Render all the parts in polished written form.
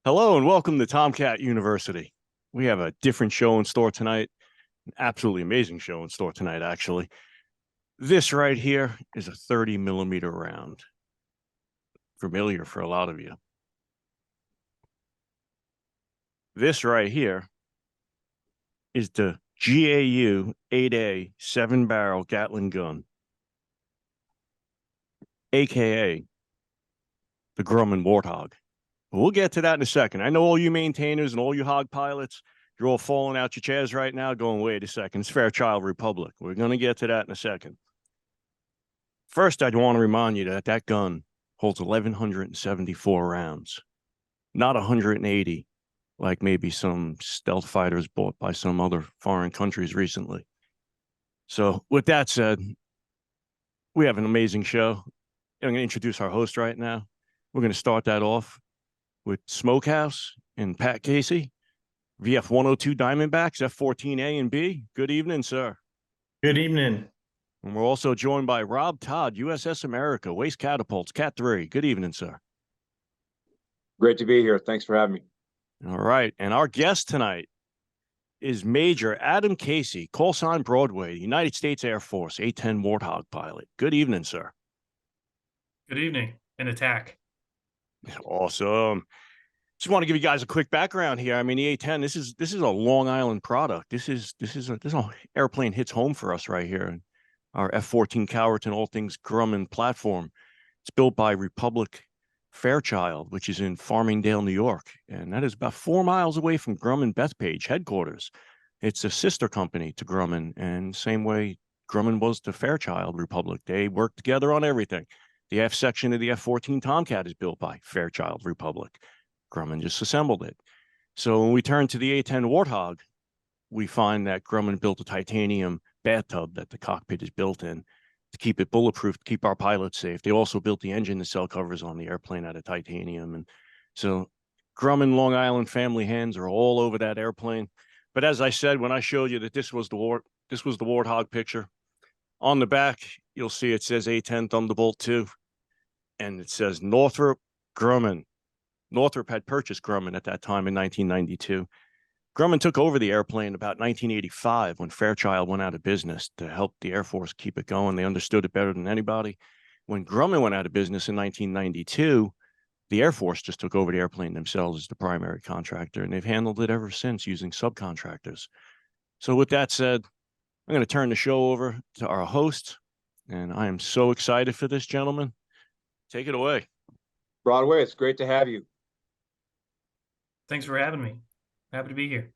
Hello and welcome to Tomcat University. We have a different show in store tonight, an absolutely amazing show in store tonight, actually. This right here is a 30 millimeter round. Familiar for a lot of you. This right here is the GAU 8A 7-barrel Gatling gun, aka the Grumman Warthog. We'll get to that in a second. I know all you maintainers and all you hog pilots, you're all falling out your chairs right now going, wait a second, it's Fairchild Republic. We're going to get to that in a second. First, I'd want to remind you that that gun holds 1,174 rounds, not 180, like maybe some stealth fighters bought by some other foreign countries recently. So with that said, we have an amazing show. I'm going to introduce our host right now. We're going to start that off with Smokehouse and Pat Casey, VF 102 Diamondbacks, F14 A and B. Good evening, sir. Good evening. And we're also joined by Rob Todd, USS America, Waste Catapults, Cat 3. Good evening, sir. Great to be here. Thanks for having me. All right. And our guest tonight is Major Adam Casey, call sign BROADWAY, United States Air Force, A-10 Warthog pilot. Good evening, sir. Good evening. An attack. Awesome. Just want to give you guys a quick background here. I mean, the A-10, this is a Long Island product. This airplane hits home for us right here. Our F14 Calverton, all things Grumman platform. It's built by Republic Fairchild, which is in Farmingdale, New York. And that is about 4 miles away from Grumman Bethpage headquarters. It's a sister company to Grumman, and same way Grumman was to Fairchild Republic. They work together on everything. The F section of the F14 Tomcat is built by Fairchild Republic. Grumman just assembled it. So when we turn to the A-10 Warthog, we find that Grumman built a titanium bathtub that the cockpit is built in to keep it bulletproof, to keep our pilots safe. They also built the engine and cell covers on the airplane out of titanium. And so Grumman Long Island family hands are all over that airplane. But as I said, when I showed you that this was the Warthog picture, on the back, you'll see it says A-10 Thunderbolt 2, and it says Northrop Grumman. Northrop had purchased Grumman at that time in 1992. Grumman took over the airplane about 1985 when Fairchild went out of business to help the Air Force keep it going. They understood it better than anybody. When Grumman went out of business in 1992, the Air Force just took over the airplane themselves as the primary contractor, and they've handled it ever since using subcontractors. So with that said, I'm going to turn the show over to our host, and I am so excited for this, gentleman. Take it away. BROADWAY, it's great to have you. Thanks for having me. Happy to be here.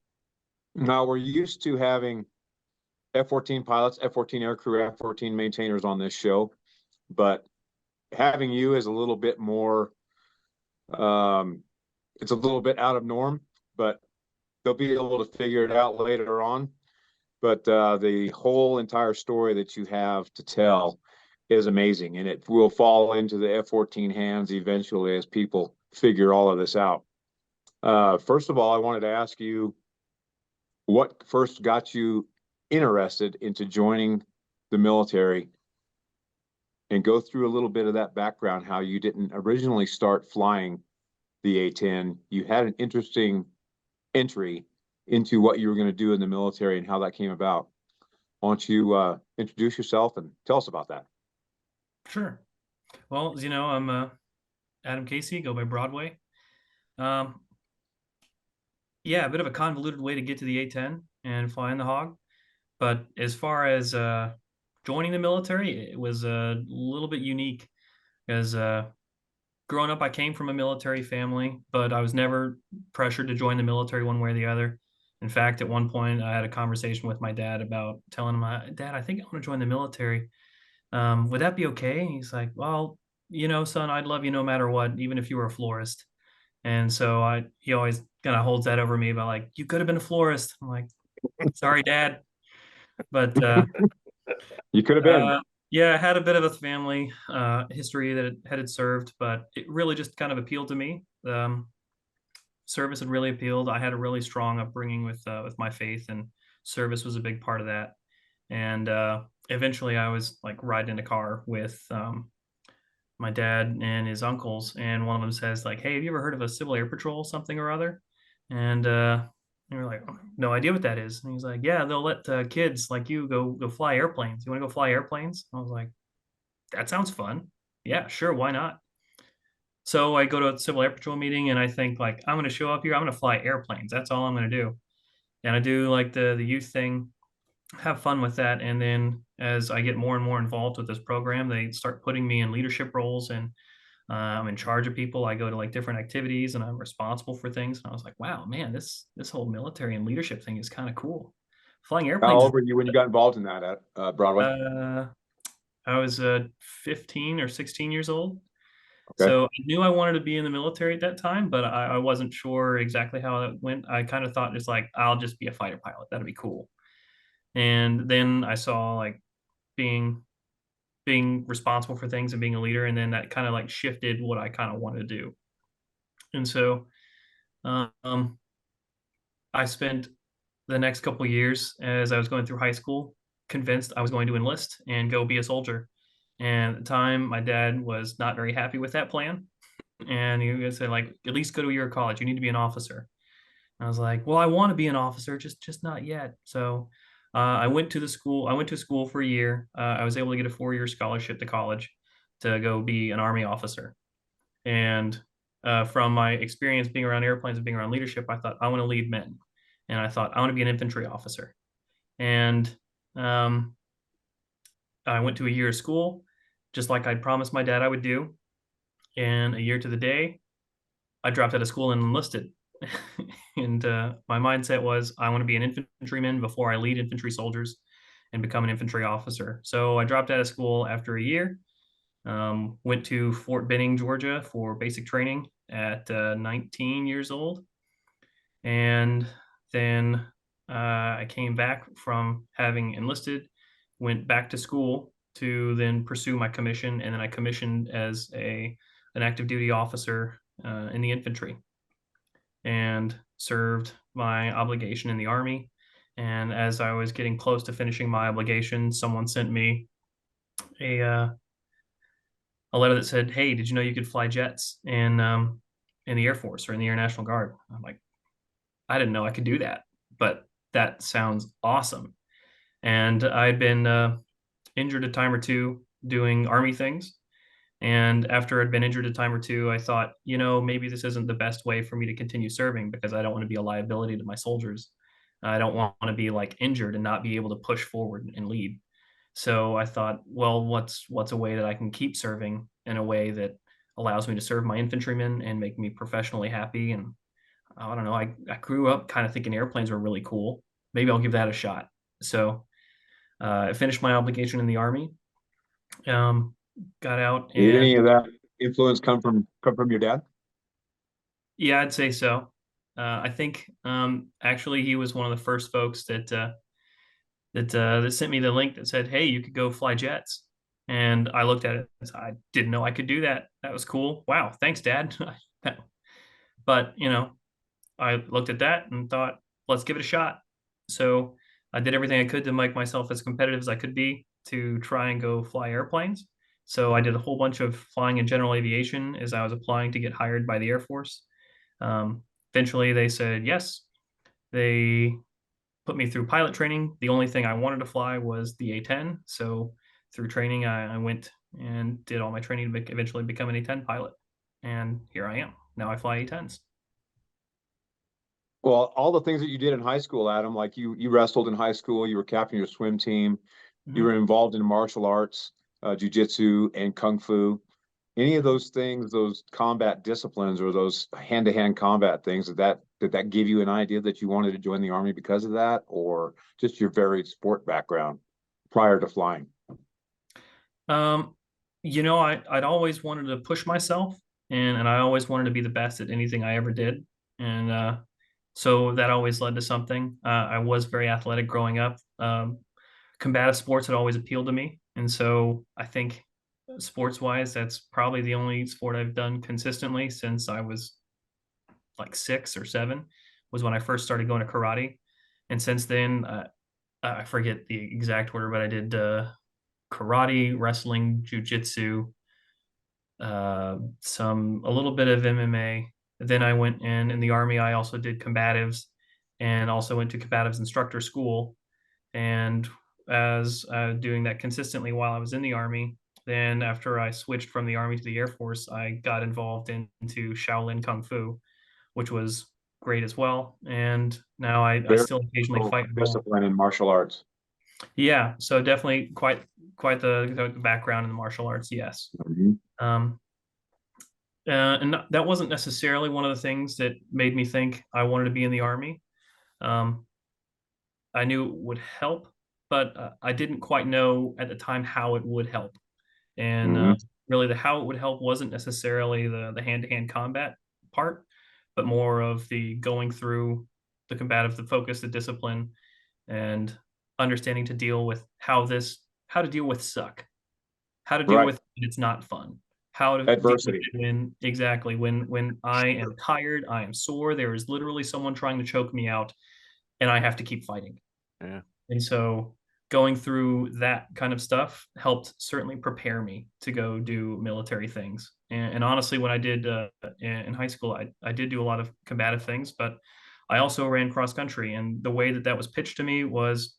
Now, we're used to having F-14 pilots, F-14 aircrew, F-14 maintainers on this show, but having you is a little bit more, it's a little bit out of norm, but they'll be able to figure it out later on. But the whole entire story that you have to tell is amazing, and it will fall into the F-14 hands eventually as people figure all of this out. First of all, I wanted to ask you what first got you interested into joining the military, and go through a little bit of that background, how you didn't originally start flying the A-10. You had an interesting entry into what you were going to do in the military and how that came about. Why don't you introduce yourself and tell us about that? Sure. Well, as you know, I'm Adam Casey, go by BROADWAY. Yeah, a bit of a convoluted way to get to the A-10 and fly in the HOG. But as far as joining the military, it was a little bit unique because growing up, I came from a military family, but I was never pressured to join the military one way or the other. In fact, at one point, I had a conversation with my dad about telling him, Dad, I think I want to join the military. Would that be okay? And he's like, well, you know, son, I'd love you no matter what, even if you were a florist. And so he always kind of holds that over me about like, you could have been a florist. I'm like, sorry, Dad. But You could have been. yeah, I had a bit of a family history that it had served, but it really just kind of appealed to me. Service had really appealed. I had a really strong upbringing with my faith, and service was a big part of that. And eventually, I was like riding in a car with my dad and his uncles, and one of them says like, "Hey, have you ever heard of a Civil Air Patrol something or other?" And we were like, "Oh, no idea what that is." And he's like, "Yeah, they'll let kids like you go fly airplanes. You want to go fly airplanes?" I was like, "That sounds fun. Yeah, sure, why not?" So I go to a Civil Air Patrol meeting, and I think like, I'm going to show up here. I'm going to fly airplanes. That's all I'm going to do. And I do like the youth thing, have fun with that. And then as I get more and more involved with this program, they start putting me in leadership roles, and I'm in charge of people. I go to like different activities, and I'm responsible for things. And I was like, wow, man, this whole military and leadership thing is kind of cool. Flying How airplanes. old were you when you got involved in that at Broadway? I was 15 or 16 years old. Okay. So I knew I wanted to be in the military at that time, but I wasn't sure exactly how that went. I kind of thought just like, I'll just be a fighter pilot. That'd be cool. And then I saw like being responsible for things and being a leader, and then that kind of like shifted what I kind of wanted to do. And so um, I spent the next couple of years as I was going through high school convinced I was going to enlist and go be a soldier. And at the time, my dad was not very happy with that plan, and he was saying like, at least go to a year of college. You need to be an officer. And I was like, well, I want to be an officer, just not yet. So I went to the school. I went to school for a year. I was able to get a 4-year scholarship to college to go be an Army officer. And from my experience being around airplanes and being around leadership, I thought I want to lead men, and I thought I want to be an infantry officer. And um, I went to a year of school, just like I'd promised my dad I would do. And a year to the day, I dropped out of school and enlisted. And my mindset was I want to be an infantryman before I lead infantry soldiers and become an infantry officer. So I dropped out of school after a year, went to Fort Benning, Georgia for basic training at 19 years old. And then I came back from having enlisted, went back to school to then pursue my commission. And then I commissioned as an active duty officer in the infantry, and served my obligation in the Army. And as I was getting close to finishing my obligation, someone sent me a letter that said, "Hey, did you know you could fly jets in the Air Force or in the Air National Guard?" I'm like, I didn't know I could do that, but that sounds awesome. And I'd been injured a time or two doing Army things. And after I'd been injured a time or two, I thought, maybe this isn't the best way for me to continue serving, because I don't want to be a liability to my soldiers. I don't want to be like injured and not be able to push forward and lead. So I thought, well, what's a way that I can keep serving in a way that allows me to serve my infantrymen and make me professionally happy? And I don't know, I grew up kind of thinking airplanes were really cool. Maybe I'll give that a shot. So I finished my obligation in the Army, um, got out, Did and any of that influence come from your dad? yeah, I'd say so. I think actually he was one of the first folks that sent me the link that said, "Hey, you could go fly jets." And I looked at it and said, I didn't know I could do that. That was cool. Wow, thanks, Dad. But I looked at that and thought, let's give it a shot. So I did everything I could to make myself as competitive as I could be to try and go fly airplanes. So I did a whole bunch of flying in general aviation as I was applying to get hired by the Air Force. Eventually, they said yes. They put me through pilot training. The only thing I wanted to fly was the A-10. So through training, I went and did all my training to eventually become an A-10 pilot. And here I am. Now I fly A-10s. Well, all the things that you did in high school, Adam, like you wrestled in high school, you were captain of your swim team, you were involved in martial arts, jujitsu and kung fu. Any of those things, those combat disciplines or those hand-to-hand combat things, did that give you an idea that you wanted to join the Army because of that, or just your varied sport background prior to flying? Um, I'd always wanted to push myself, and I always wanted to be the best at anything I ever did. And so that always led to something. I was very athletic growing up. Combative sports had always appealed to me. And so I think sports wise, that's probably the only sport I've done consistently since I was like 6 or 7, was when I first started going to karate. And since then, I forget the exact order, but I did karate, wrestling, jujitsu, a little bit of MMA. Then I went in the Army. I also did combatives, and also went to combatives instructor school. And as doing that consistently while I was in the Army, then after I switched from the Army to the Air Force, I got involved into Shaolin Kung Fu, which was great as well. And now I Very still occasionally cool fight and roll. discipline in martial arts. Yeah, so definitely quite the background in the martial arts. Yes. Mhm. And that wasn't necessarily one of the things that made me think I wanted to be in the Army. Um, I knew it would help, but I didn't quite know at the time how it would help. And Mhm. really, the how it would help wasn't necessarily the hand-to-hand combat part, but more of the going through the combative, the focus, the discipline, and understanding to deal with how to deal with suck, how to deal Right. with when it's not fun, how to deal with Adversity. it when I am tired, I am sore, there is literally someone trying to choke me out, and I have to keep fighting. Yeah. And so going through that kind of stuff helped certainly prepare me to go do military things. And honestly, when I did in high school, I did do a lot of combative things, but I also ran cross country. And the way that that was pitched to me was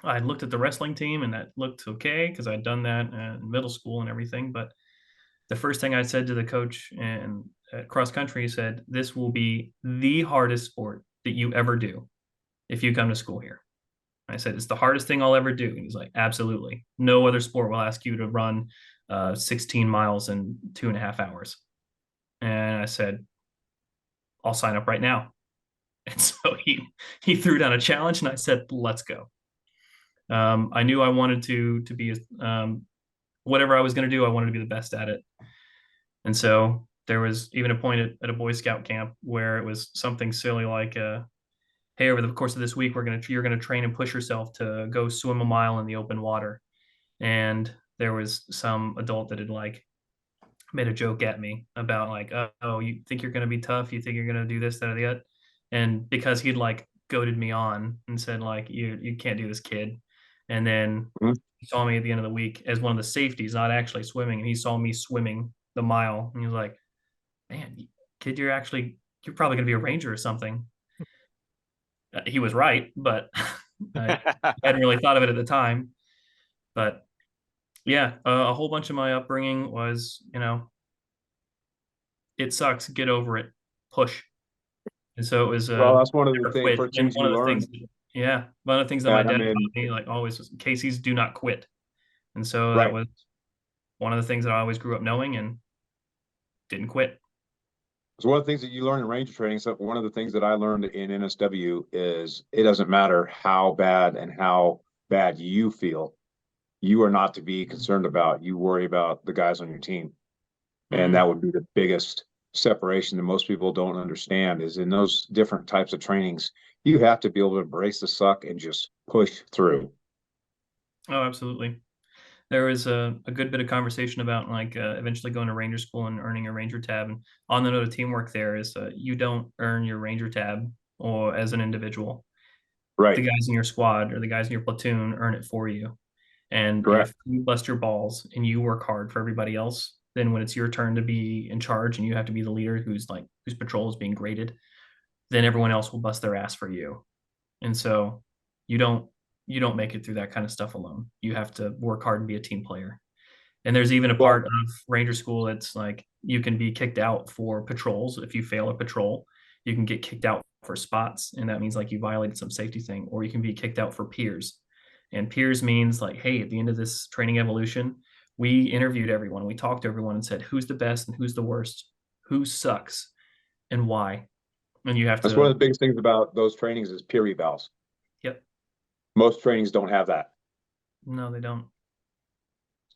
I looked at the wrestling team and that looked okay because I'd done that in middle school and everything. But the first thing I said to the coach and at cross country, he said, "This will be the hardest sport that you ever do if you come to school here." I said, "It's the hardest thing I'll ever do." And he's like, "Absolutely. No other sport will ask you to run 16 miles in 2.5 hours." And I said, "I'll sign up right now." And so he threw down a challenge, and I said, "Let's go." I knew I wanted to be whatever I was going to do. I wanted to be the best at it. And so there was even a point at a Boy Scout camp where it was something silly like, "Hey, over the course of this week, you're gonna train and push yourself to go swim a mile in the open water." And there was some adult that had like made a joke at me about like, "Oh, you think you're gonna be tough? You think you're gonna do this, that, or the other?" And because he'd like goaded me on and said like, "You can't do this, kid." And then Mhm. he saw me at the end of the week as one of the safeties, not actually swimming, and he saw me swimming the mile, and he was like, "Man, kid, you're probably gonna be a ranger or something." He was right, but I hadn't really thought of it at the time. But yeah, a whole bunch of my upbringing was, it sucks, get over it, push. And so it was Well, that's one of the never quit. first And things you learn. one of the things that my And I dad mean, taught me, like always, was Casey's do not quit. And so that right. was one of the things that I always grew up knowing and didn't quit. So one of the things that you learn in ranger training, so one of the things that I learned in NSW is it doesn't matter how bad you feel, you are not to be concerned about. You worry about the guys on your team. And Mm. that would be the biggest separation that most people don't understand is in those different types of trainings, you have to be able to embrace the suck and just push through. Oh, absolutely. There was a good bit of conversation about like eventually going to ranger school and earning a ranger tab. And on the note of teamwork, there is you don't earn your ranger tab or as an individual. The Right. guys in your squad or the guys in your platoon earn it for you. And Correct. if you bust your balls and you work hard for everybody else, then when it's your turn to be in charge and you have to be the leader whose patrol is being graded, then everyone else will bust their ass for you. And so you don't you don't make it through that kind of stuff alone. You have to work hard and be a team player. And there's even a Well, part of Ranger School that's like you can be kicked out for patrols if you fail a patrol. You can get kicked out for spots, and that means like you violated some safety thing, or you can be kicked out for peers. And peers means like, hey, at the end of this training evolution, we interviewed everyone, we talked to everyone and said who's the best and who's the worst, who sucks, and why. And you have that's one to, of the biggest things about those trainings is peer evals. yep, Most trainings don't have that. no, they don't.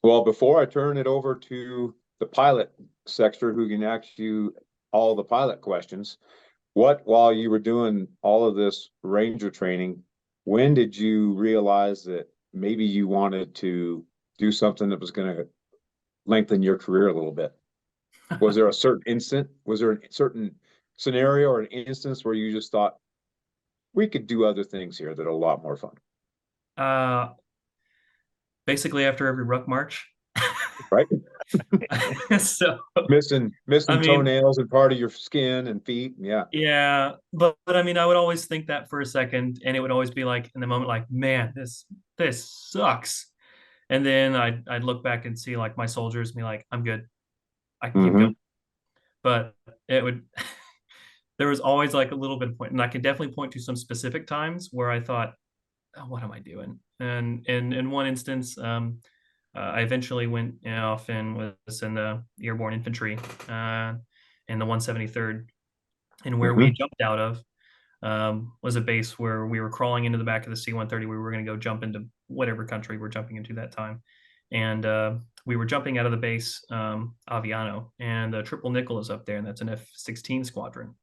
Well, before I turn it over to the pilot sector who can ask you all the pilot questions, while you were doing all of this ranger training, when did you realize that maybe you wanted to do something that was going to lengthen your career a little bit? Was there a certain instant? Was there a certain scenario or an instance where you just thought we could do other things here that are a lot more fun? Basically after every ruck march. Right. So Missing I mean, toenails and part of your skin and feet. Yeah. yeah, but I mean, I would always think that for a second, and it would always be like in the moment, like, man, this sucks. And then I'd look back and see like my soldiers and be like, I'm good, I can keep Mm-hmm. going. But it would there was always like a little bit of point, and I can definitely point to some specific times where I thought, oh, what am I doing? And in one instance, I eventually went off and was in the airborne infantry in the 173rd, and where we Mm-hmm. jumped out of was a base where we were crawling into the back of the C-130. We were going to go jump into whatever country we're jumping into that time. And we were jumping out of the base, Aviano, and Triple Nickel is up there, and that's an F-16 squadron.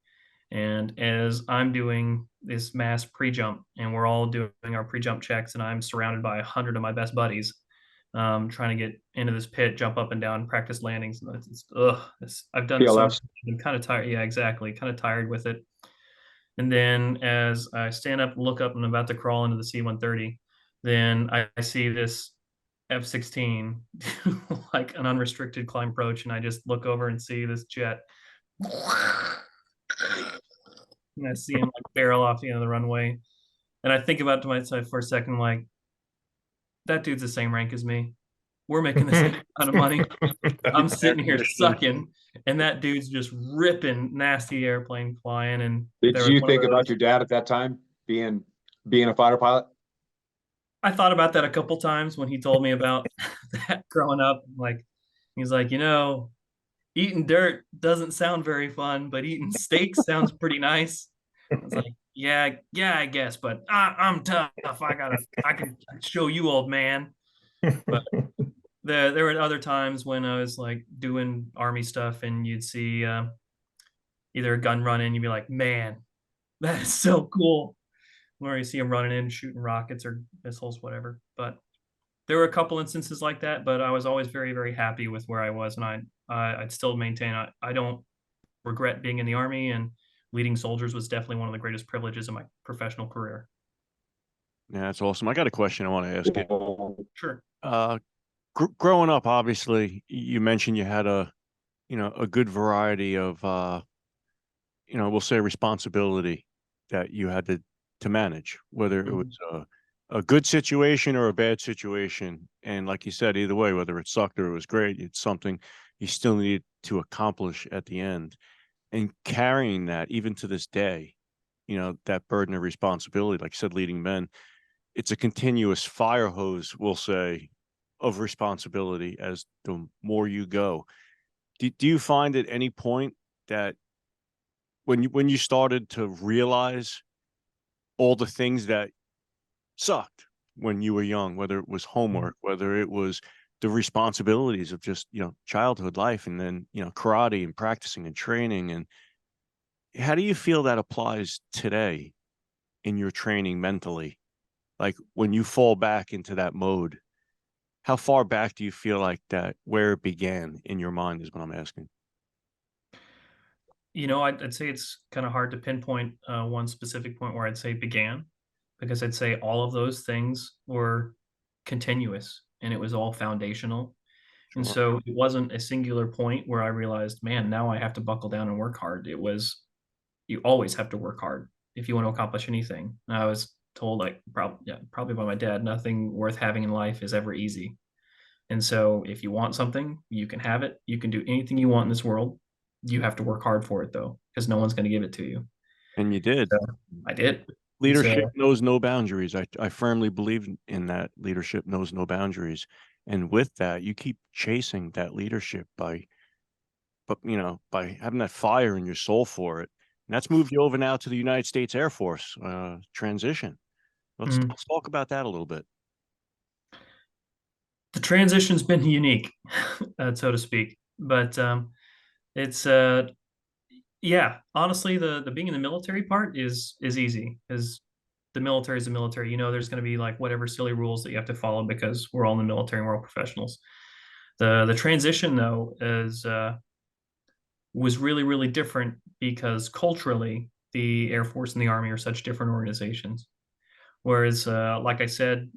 And as I'm doing this mass pre-jump, and we're all doing our pre-jump checks, and I'm surrounded by 100 of my best buddies, trying to get into this pit, jump up and down, practice landings. I've done so much. PLFs. I'm kind of tired. Yeah, exactly. Kind of tired with it. And then as I stand up, look up, and I'm about to crawl into the C-130, then I see this F-16 like an unrestricted climb approach, and I just look over and see this jet. And I see him like barrel off the end of the runway. And I think about to myself for a second, like, that dude's the same rank as me. We're making the same amount of money. I'm sitting here sucking, and that dude's just ripping nasty airplane flying. And Did there was you one of think about those. your dad at that time being a fighter pilot? I thought about that a couple times when he told me about that growing up. Like, he's like, eating dirt doesn't sound very fun, but eating steak sounds pretty nice. I was like, yeah, I guess, but I'm tough. I can show you, old man. But there were other times when I was like doing army stuff, and you'd see either a gun run in, you'd be like, man, that is so cool. Where you see him running in, shooting rockets or missiles, whatever. But there were a couple instances like that, but I was always very, very happy with where I was, and I'd still maintain I don't regret being in the army, and leading soldiers was definitely one of the greatest privileges of my professional career. Yeah, that's awesome. I got a question I want to ask you. Sure. Growing up, obviously, you mentioned you had a good variety of we'll say responsibility that you had to manage, whether it was a good situation or a bad situation. And like you said, either way, whether it sucked or it was great, it's something you still needed to accomplish at the end. And carrying that even to this day, that burden of responsibility, like you said, leading men, it's a continuous fire hose, we'll say, of responsibility as the more you go. Do you find at any point that when you started to realize all the things that sucked when you were young, whether it was homework, whether it was the responsibilities of just, childhood life, and then, karate and practicing and training, and how do you feel that applies today in your training mentally? Like when you fall back into that mode, how far back do you feel like that, where it began in your mind is what I'm asking. I'd say it's kind of hard to pinpoint one specific point where I'd say began, because I'd say all of those things were continuous, and it was all foundational. And Sure. so it wasn't a singular point where I realized, man, now I have to buckle down and work hard. It was, you always have to work hard if you want to accomplish anything. And I was told, like, probably by my dad, nothing worth having in life is ever easy. And so if you want something, you can have it. You can do anything you want in this world. You have to work hard for it, though, because no one's going to give it to you. And you did. So I did. Leadership So knows no boundaries. I firmly believe in that. Leadership knows no boundaries. And with that, you keep chasing that leadership by having that fire in your soul for it. And that's moved you over now to the United States Air Force transition. Let's talk about that a little bit. the transition's been unique, so to speak. But it's yeah, honestly, the being in the military part is easy, because the military is the military. There's going to be like whatever silly rules that you have to follow because we're all in the military and we're all professionals. The transition, though, was really, really different, because culturally the Air Force and the Army are such different organizations. Whereas, like I said,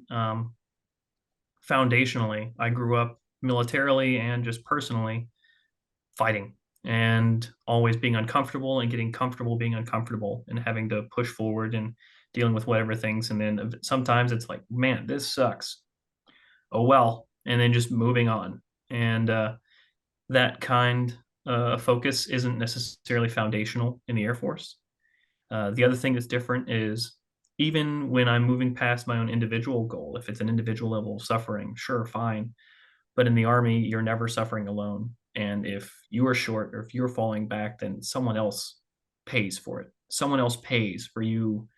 foundationally, I grew up militarily and just personally, fighting and always being uncomfortable and getting comfortable being uncomfortable and having to push forward and dealing with whatever things. And then sometimes it's like, man, this sucks. Oh, well, and then just moving on. And that kind of focus isn't necessarily foundational in the Air Force. The other thing that's different is even when I'm moving past my own individual goal, if it's an individual level of suffering, sure, fine. But in the Army, you're never suffering alone. And if you are short or if you're falling back, then someone else pays for it. Someone else pays for you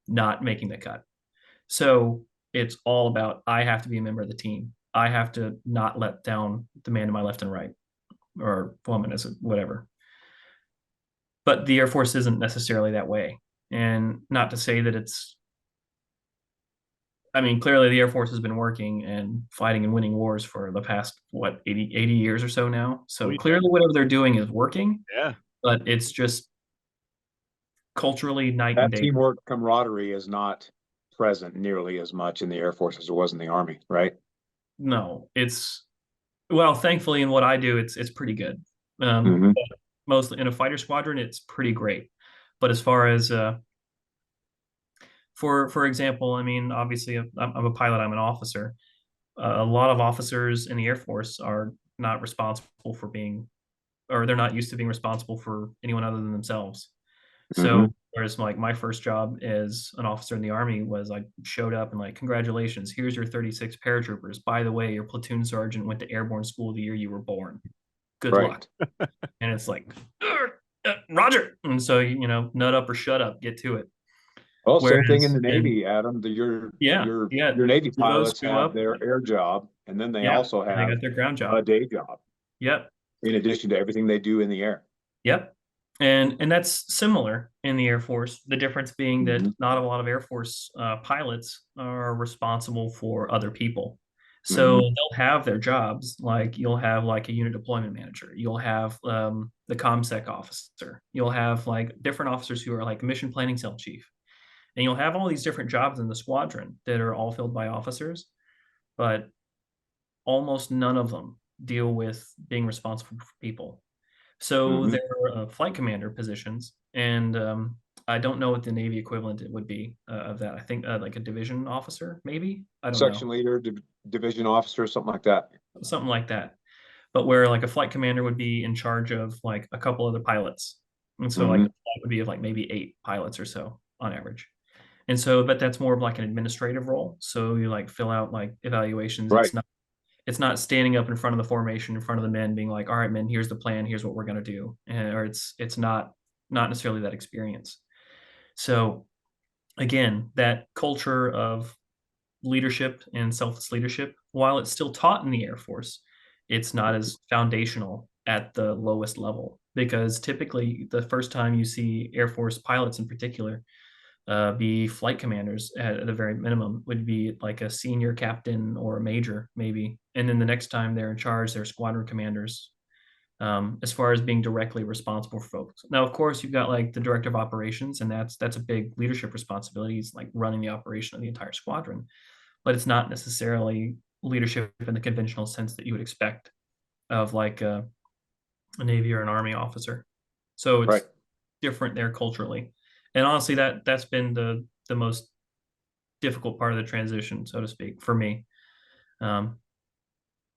not making the cut. So it's all about, I have to be a member of the team. I have to not let down the man to my left and right, or woman, as whatever. But the Air Force isn't necessarily that way. And not to say that it's, I mean, clearly the Air Force has been working and fighting and winning wars for the past, what, 80 years or so now. So clearly whatever they're doing is working. Yeah. But it's just culturally night That and day. teamwork camaraderie is not present nearly as much in the Air Force as it was in the Army, right? No, it's, well, thankfully in what I do, it's pretty good. Mhm. But mostly in a fighter squadron, it's pretty great. But as far as for example, I mean, obviously I'm a pilot, I'm an officer. A lot of officers in the Air Force are not responsible for being, or they're not used to being responsible for anyone other than themselves. So whereas like my first job as an officer in the Army was I showed up and like, congratulations, here's your 36 paratroopers. By the way, your platoon sergeant went to airborne school the year you were born. Good luck. And it's like, Roger. And so, you know, nut up or shut up, get to it. Well, same thing in the Navy, Adam. Your Navy pilots have their air job, and then they also have they got their ground job, a day job. Yep. In addition to everything they do in the air. Yep. And that's similar in the Air Force. The difference being that not a lot of Air Force pilots are responsible for other people. So they'll have their jobs, like you'll have like a unit deployment manager, you'll have the ComSec officer, you'll have like different officers who are like mission planning cell chief. And you'll have all these different jobs in the squadron that are all filled by officers, but almost none of them deal with being responsible for people. So there are flight commander positions, and I don't know what the Navy equivalent it would be of that. I think like a division officer, maybe. I don't know. Section leader, division officer, something like that. Something like that. But where like a flight commander would be in charge of like a couple other pilots. And so like a flight would be of like maybe 8 pilots or so on average. And so, but that's more of like an administrative role. So you like fill out like evaluations. Right. It's not standing up in front of the formation, in front of the men being like, all right, men, here's the plan. Here's what we're going to do. Or it's not necessarily that experience. So again, that culture of leadership and selfless leadership, while it's still taught in the Air Force, it's not as foundational at the lowest level, because typically the first time you see Air Force pilots in particular be flight commanders at the very minimum would be like a senior captain or a major maybe, and then the next time they're in charge they're squadron commanders, as far as being directly responsible for folks. Now of course you've got like the director of operations, and that's a big leadership responsibility. It's like running the operation of the entire squadron, but it's not necessarily leadership in the conventional sense that you would expect of like a Navy or an Army officer. So it's different there culturally. And honestly, that's been the most difficult part of the transition, so to speak, for me.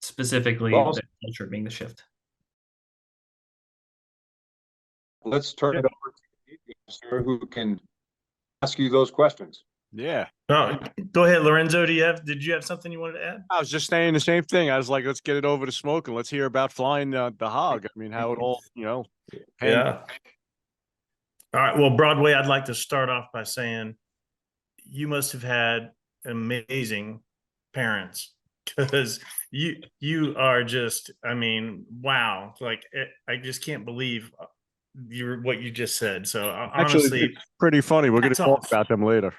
Specifically, the culture being the shift. Let's turn it over to the officer who can ask you those questions. Yeah. No, go ahead, Lorenzo. Did you have something you wanted to add? I was just saying the same thing. I was like, let's get it over to Smoke and let's hear about flying the HOG. I mean, how it all, you know. Yeah. All right. Well, Broadway, I'd like to start off by saying you must have had amazing parents, because you are just, I mean, wow. Like, I just can't believe what you just said. So honestly, it's pretty funny. We're going to talk about them later.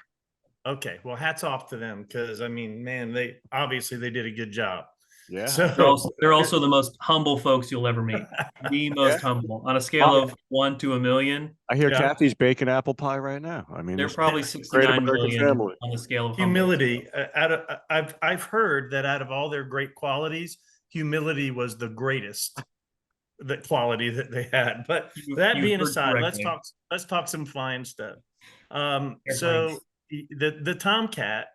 Okay. Well, hats off to them, because I mean, man, they did a good job. Yeah. So they're also the most humble folks you'll ever meet. The most humble on a scale of 1 to 1,000,000. I hear Kathy's baking apple pie right now. I mean, they're probably 69 million on the scale of humility. I've heard that out of all their great qualities, humility was the greatest, the quality that they had. But that You being heard aside, correctly. let's talk some flying stuff. Airplanes. So the Tomcat,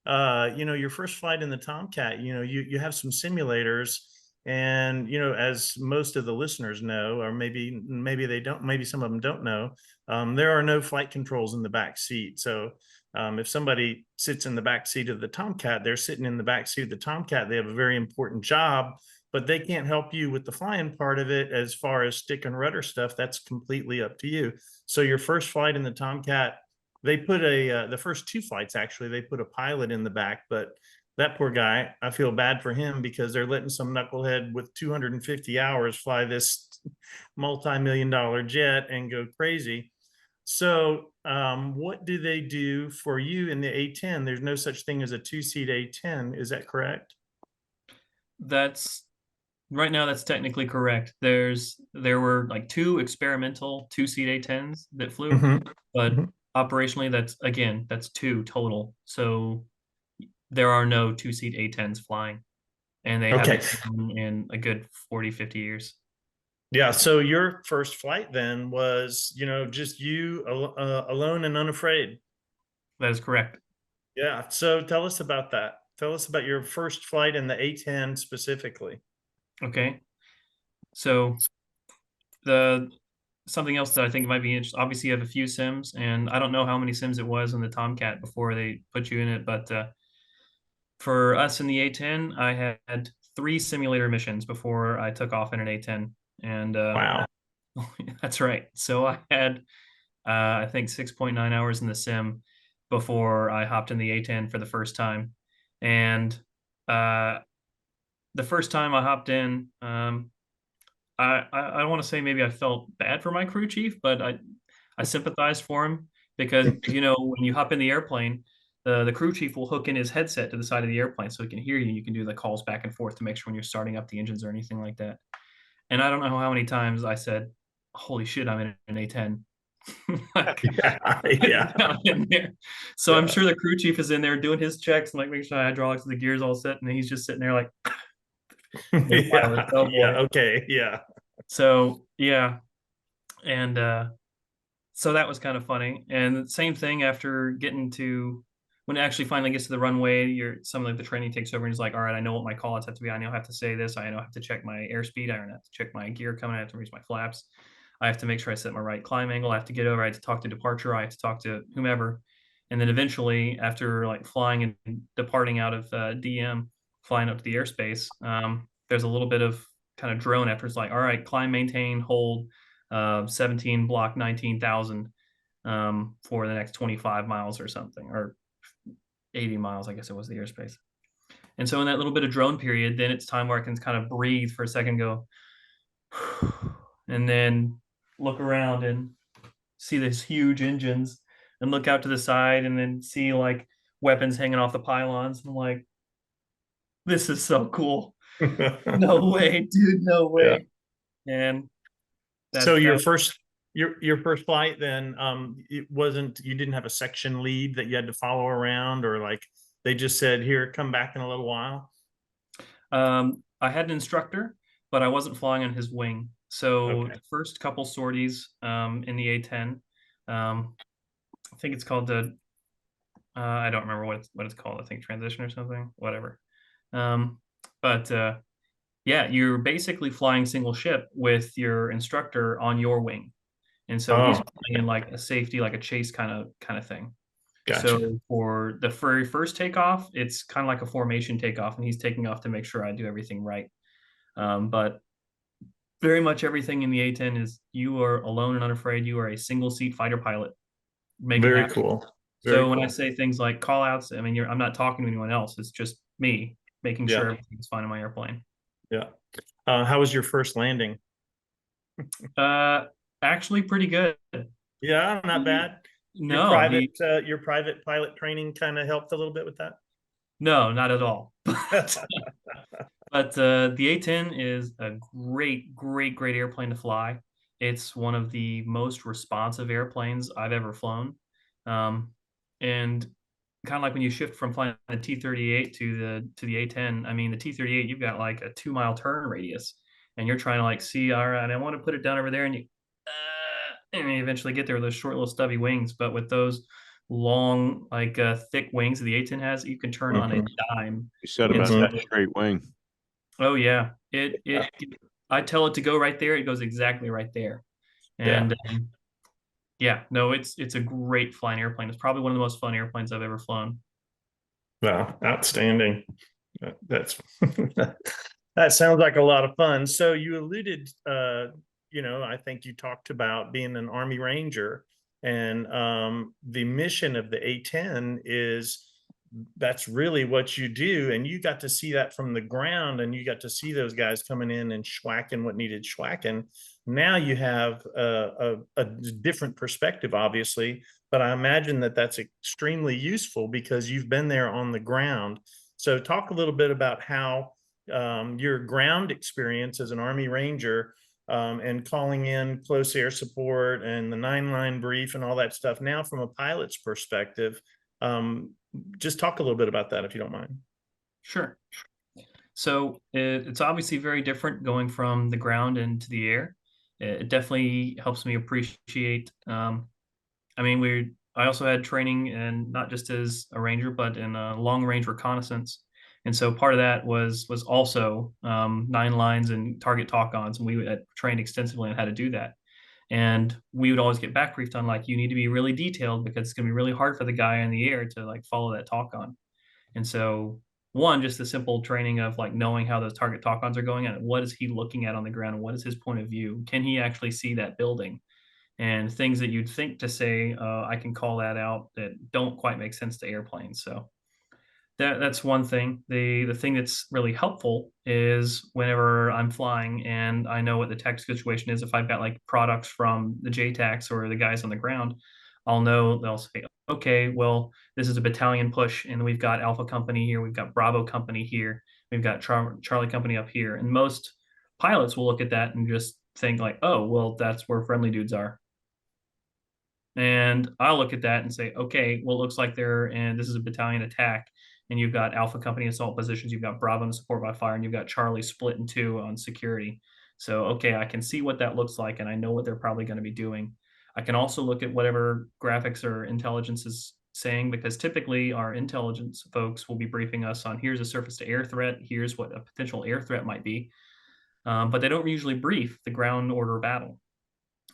your first flight in the Tomcat, you have some simulators, and as most of the listeners know, or maybe they don't, maybe some of them don't know, there are no flight controls in the back seat. So if somebody sits in the back seat of the Tomcat, they're sitting in the back seat of the Tomcat. They have a very important job, but they can't help you with the flying part of it. As far as stick and rudder stuff, that's completely up to you. So your first flight in the Tomcat, they put the first 2 flights, actually, they put a pilot in the back, but that poor guy, I feel bad for him because they're letting some knucklehead with 250 hours fly this multi-million-dollar jet and go crazy. So what do they do for you in the A-10? There's no such thing as a 2-seat A-10. Is that correct? That's right now. That's technically correct. There were like 2 experimental 2-seat A-10s that flew, Mhm. but Mhm. operationally, that's 2 total. So there are no 2-seat A-10s flying, and they Okay. haven't flown in a good 40, 50 years. Yeah. So your first flight then was, just you alone and unafraid. That is correct. Yeah. So tell us about that. Tell us about your first flight in the A-10 specifically. Okay. So the something else that I think might be interesting. Obviously, you have a few sims, and I don't know how many sims it was in the Tomcat before they put you in it, but for us in the A-10, I had 3 simulator missions before I took off in an A-10, and Wow. that's right. So I had I think 6.9 hours in the sim before I hopped in the A-10 for the first time, and uh, the first time I hopped in, I don't want to say maybe I felt bad for my crew chief, but I sympathized for him because when you hop in the airplane, the crew chief will hook in his headset to the side of the airplane so he can hear you. You can do the calls back and forth to make sure when you're starting up the engines or anything like that. And I don't know how many times I said, "Holy shit, I'm in an A-10." Like, Yeah. Yeah. down in there. So I'm Yeah. sure the crew chief is in there doing his checks and like making sure the hydraulics and the gears all set, and he's just sitting there like, the pilot, Yeah. oh Yeah. boy. Okay. Yeah. So yeah, and so that was kind of funny. And same thing after getting to when it actually finally gets to the runway, some of the training takes over and he's like, all right, I know what my call outs have to be. I know I have to say this. I know I have to check my airspeed. I have to check my gear coming. I have to raise my flaps. I have to make sure I set my right climb angle. I have to get over. I have to talk to departure. I have to talk to whomever. And then eventually, after like flying and departing out of DM, flying up to the airspace, there's a little bit of kind of drone after it's like, all right, climb, maintain, hold, 17 block 19,000 for the next 25 miles or something, or 80 miles, I guess it was the airspace. And so in that little bit of drone period, then it's time where I can kind of breathe for a second, go, and then look around and see these huge engines and look out to the side and then see like weapons hanging off the pylons. And I'm like, this is so cool. No way, dude, no Yeah. way. And So that your first flight then, you didn't have a section lead that you had to follow around, or like they just said, here, come back in a little while? I had an instructor, but I wasn't flying on his wing. So Okay. the first couple sorties in the A-10, I think it's called the I don't remember what it's called. I think transition or something, whatever. But yeah, you're basically flying single ship with your instructor on your wing, and so he's Oh, flying in like a safety, like a chase kind of thing. gotcha. So for the very first takeoff, it's kind of like a formation takeoff, and he's taking off to make sure I do everything right. But very much everything in the A-10 is you are alone and unafraid. You are a single seat fighter pilot. Make it Very happen. cool. Very So when I cool. say things like call outs, I mean, I'm not talking to anyone else. It's just me making sure Yeah. everything's fine in my airplane. Yeah. How was your first landing? Uh, Actually pretty good. Yeah, not bad. No, Your private pilot training kind of helped a little bit with that. no, not at all. But the A-10 is a great, great, great airplane to fly. It's one of the most responsive airplanes I've ever flown. And kind of like when you shift from flying a T-38 to the A-10. I mean, the T-38, you've got like a 2 mile turn radius, and you're trying to like see, all right, I want to put it down over there, and you eventually get there with those short little stubby wings. But with those long, like thick wings that the A-10 has, you can turn on a dime. You said And about so, that straight wing. oh yeah, I tell it to go right there, it goes exactly right there. And yeah, no, it's a great flying airplane. It's probably one of the most fun airplanes I've ever flown. Wow, outstanding. That's that sounds like a lot of fun. So you alluded, I think you talked about being an Army Ranger, and the mission of the A-10 is that's really what you do, and you got to see that from the ground, and you got to see those guys coming in and schwacking what needed schwacking. Now you have a different perspective, obviously, but I imagine that that's extremely useful because you've been there on the ground. So talk a little bit about how your ground experience as an Army Ranger and calling in close air support and the 9-line brief and all that stuff. Now, from a pilot's perspective, just talk a little bit about that, if you don't mind. Sure. So it's obviously very different going from the ground into the air. It definitely helps me appreciate. I mean, I also had training, and not just as a ranger, but in a long range reconnaissance. And so part of that was also 9 lines and target talk-ons, and we had trained extensively on how to do that. And we would always get back briefed on like, you need to be really detailed because it's going to be really hard for the guy in the air to like follow that talk-on. And so one, just the simple training of like knowing how those target talk-ons are going and what is he looking at on the ground, and what is his point of view? Can he actually see that building? And things that you'd think to say, I can call that out, that don't quite make sense to airplanes. So that's one thing. The thing that's really helpful is whenever I'm flying and I know what the tech situation is, if I've got like products from the JTACs or the guys on the ground, I'll know. They'll say, okay, well, this is a battalion push, and we've got Alpha Company here, we've got Bravo Company here, we've got Charlie Company up here. And most pilots will look at that and just think like, oh, well, that's where friendly dudes are. And I'll look at that and say, okay, well, it looks like this is a battalion attack, and you've got Alpha Company assault positions, you've got Bravo and support by fire, and you've got Charlie split in two on security. So, okay, I can see what that looks like, and I know what they're probably going to be doing. I can also look at whatever graphics or intelligence is saying, because typically our intelligence folks will be briefing us on, here's a surface to air threat, here's what a potential air threat might be. But they don't usually brief the ground order battle.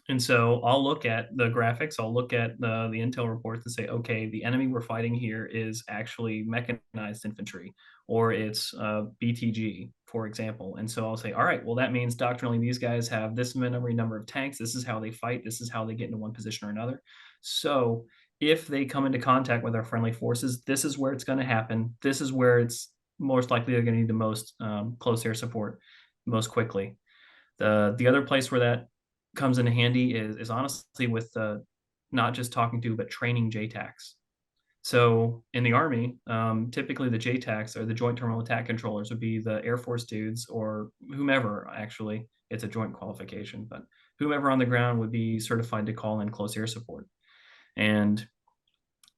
And so I'll look at the graphics, I'll look at the intel reports and say, okay, the enemy we're fighting here is actually mechanized infantry, or it's BTG, for example. And so I'll say, all right, well, that means doctrinally these guys have this number of tanks. This is how they fight. This is how they get into one position or another. So if they come into contact with our friendly forces, this is where it's going to happen. This is where it's most likely they're going to need the most close air support most quickly. The other place where that comes in handy is honestly with not just talking to, but training JTACs. So in the Army, typically the JTACs, or the Joint Terminal Attack Controllers, would be the Air Force dudes or whomever. Actually, it's a joint qualification, but whomever on the ground would be certified to call in close air support. And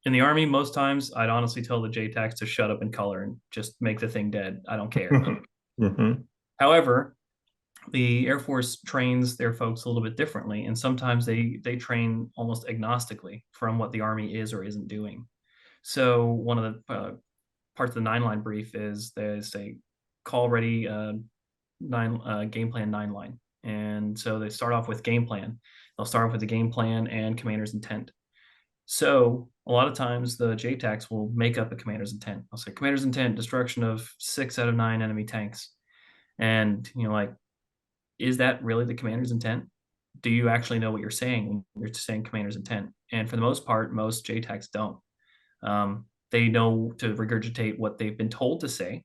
in the Army, most times I'd honestly tell the JTACs to shut up and color and just make the thing dead. I don't care. However, the Air Force trains their folks a little bit differently, and sometimes they train almost agnostically from what the Army is or isn't doing. So one of the parts of the 9-line brief is they say call ready game plan 9-line, and so they start off with game plan. They'll start off with the game plan and commander's intent. So a lot of times the JTACs will make up a commander's intent. I'll say commander's intent, destruction of 6 out of 9 enemy tanks, and like, is that really the commander's intent? Do you actually know what you're saying when you're saying commander's intent? And for the most part, most JTACs don't. They know to regurgitate what they've been told to say.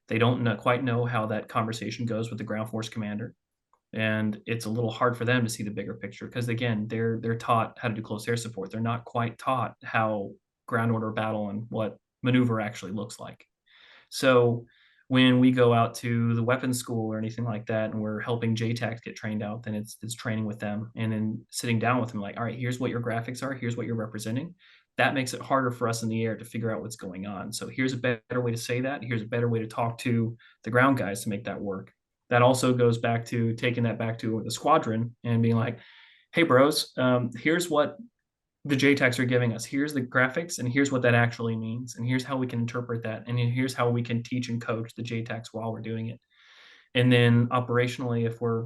They don't quite know how that conversation goes with the ground force commander. And it's a little hard for them to see the bigger picture because, again, they're taught how to do close air support. They're not quite taught how ground order battle and what maneuver actually looks like. So when we go out to the weapons school or anything like that, and we're helping JTACs get trained out, then it's training with them and then sitting down with them like, all right, here's what your graphics are, here's what you're representing. That makes it harder for us in the air to figure out what's going on. So here's a better way to say that. Here's a better way to talk to the ground guys to make that work. That also goes back to taking that back to the squadron and being like, hey bros, here's what the JTACs are giving us. Here's the graphics, and here's what that actually means. And here's how we can interpret that. And here's how we can teach and coach the JTACs while we're doing it. And then operationally, if we're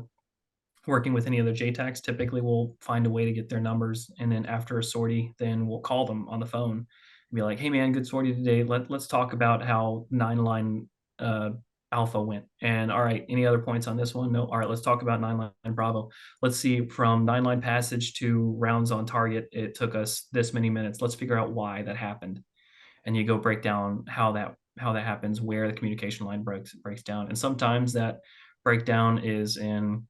working with any other JTACs, typically we'll find a way to get their numbers. And then after a sortie, then we'll call them on the phone and be like, hey man, good sortie today. Let's talk about how 9-line Alpha went. And all right, any other points on this one? No. All right, let's talk about 9-line Bravo. Let's see, from 9-line passage to rounds on target, it took us this many minutes. Let's figure out why that happened. And you go break down how that happens, where the communication line breaks down. And sometimes that breakdown is in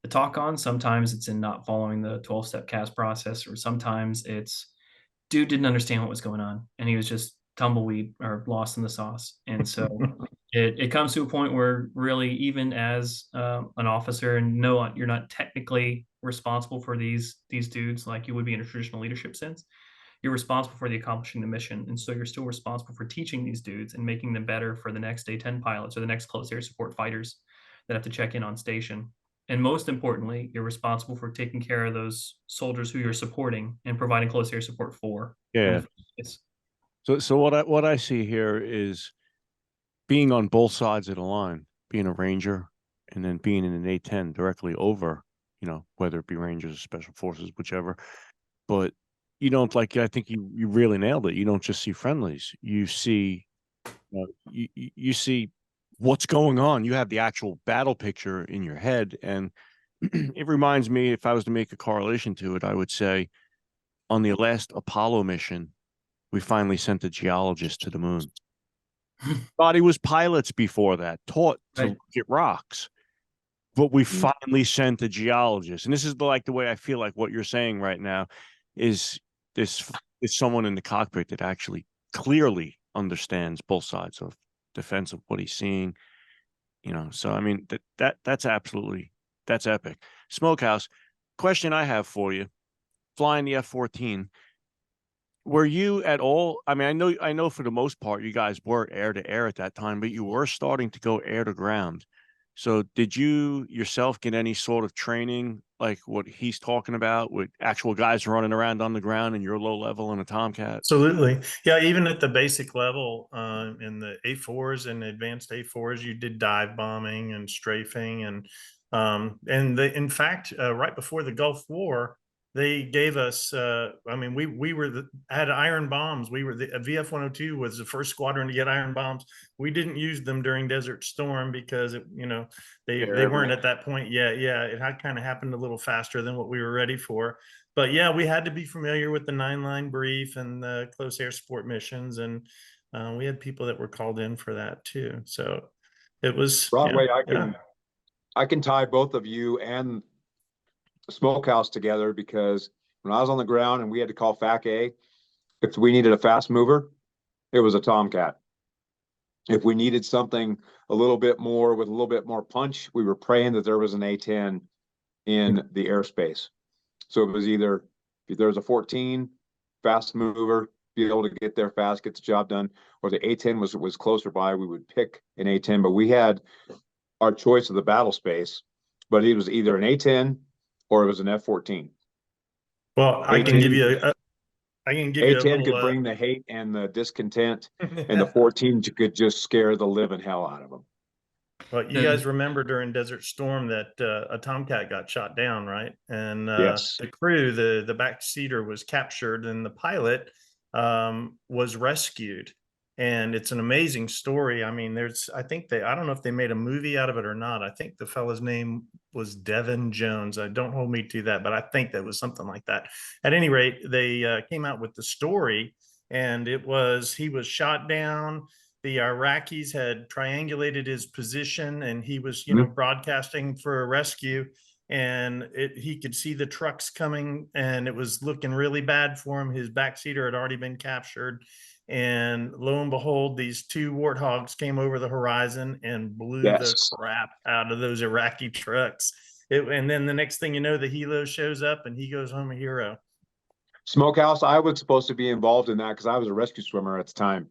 the talk on, sometimes it's in not following the 12-step CAS process, or sometimes it's dude didn't understand what was going on and he was just tumbleweed or lost in the sauce. And so it comes to a point where really, even as an officer, and no, you're not technically responsible for these dudes like you would be in a traditional leadership sense. You're responsible for the accomplishing the mission. And so you're still responsible for teaching these dudes and making them better for the next A-10 pilots or the next close air support fighters that have to check in on station. And most importantly, you're responsible for taking care of those soldiers who you're supporting and providing close air support for. Yeah. So what I see here is being on both sides of the line, being a Ranger and then being in an A-10 directly over, you know, whether it be Rangers or Special Forces, whichever. But you don't, like, I think you really nailed it. You don't just see friendlies. You see, you see what's going on. You have the actual battle picture in your head. And it reminds me, if I was to make a correlation to it, I would say on the last Apollo mission, we finally sent a geologist to the moon. Thought he was pilots before that, taught to look at rocks. But we finally sent a geologist. And this is the way I feel like what you're saying right now is this is someone in the cockpit that actually clearly understands both sides of defense of what he's seeing. You know, so I mean that's epic. Smokehouse, question I have for you, flying the F-14. Were you at all? I mean, I know for the most part you guys were air to air at that time, but you were starting to go air to ground. So did you yourself get any sort of training like what he's talking about, with actual guys running around on the ground and you're low level in a Tomcat? Absolutely. Yeah, even at the basic level, in the A4s and advanced A4s, you did dive bombing and strafing, and in fact, right before the Gulf War, they gave us, I mean, we had iron bombs. We were the VF-102 was the first squadron to get iron bombs. We didn't use them during Desert Storm because they weren't at that point yet. Yeah, it had kind of happened a little faster than what we were ready for. But yeah, we had to be familiar with the 9-line brief and the close air support missions, and we had people that were called in for that too. So it was Broadway. I can tie both of you and Smokehouse together, because when I was on the ground and we had to call FAC A, if we needed a fast mover, it was a Tomcat. If we needed something a little bit more with a little bit more punch, we were praying that there was an A-10 in the airspace. So it was either if there was a 14 fast mover, be able to get there fast, get the job done, or the A-10 was closer by, we would pick an A-10. But we had our choice of the battle space, but it was either an A-10 or it was an F-14. Well, I can give you A-10 could bring the hate and the discontent, and the 14 could just scare the living hell out of them. Well, you guys remember during Desert Storm that a Tomcat got shot down, right? And yes, the crew, the backseater was captured, and the pilot was rescued. And it's an amazing story. I mean, I don't know if they made a movie out of it or not. I think the fella's name was Devin Jones. Don't hold me to that, but I think that was something like that. At any rate, they came out with the story, and he was shot down. The Iraqis had triangulated his position, and he was, broadcasting for a rescue. and he could see the trucks coming, and it was looking really bad for him. His backseater had already been captured, and lo and behold, these two Warthogs came over the horizon and blew the Yes. crap out of those Iraqi trucks. And then the next thing you know, the helo shows up and he goes home a hero. Smokehouse, I was supposed to be involved in that because I was a rescue swimmer at the time.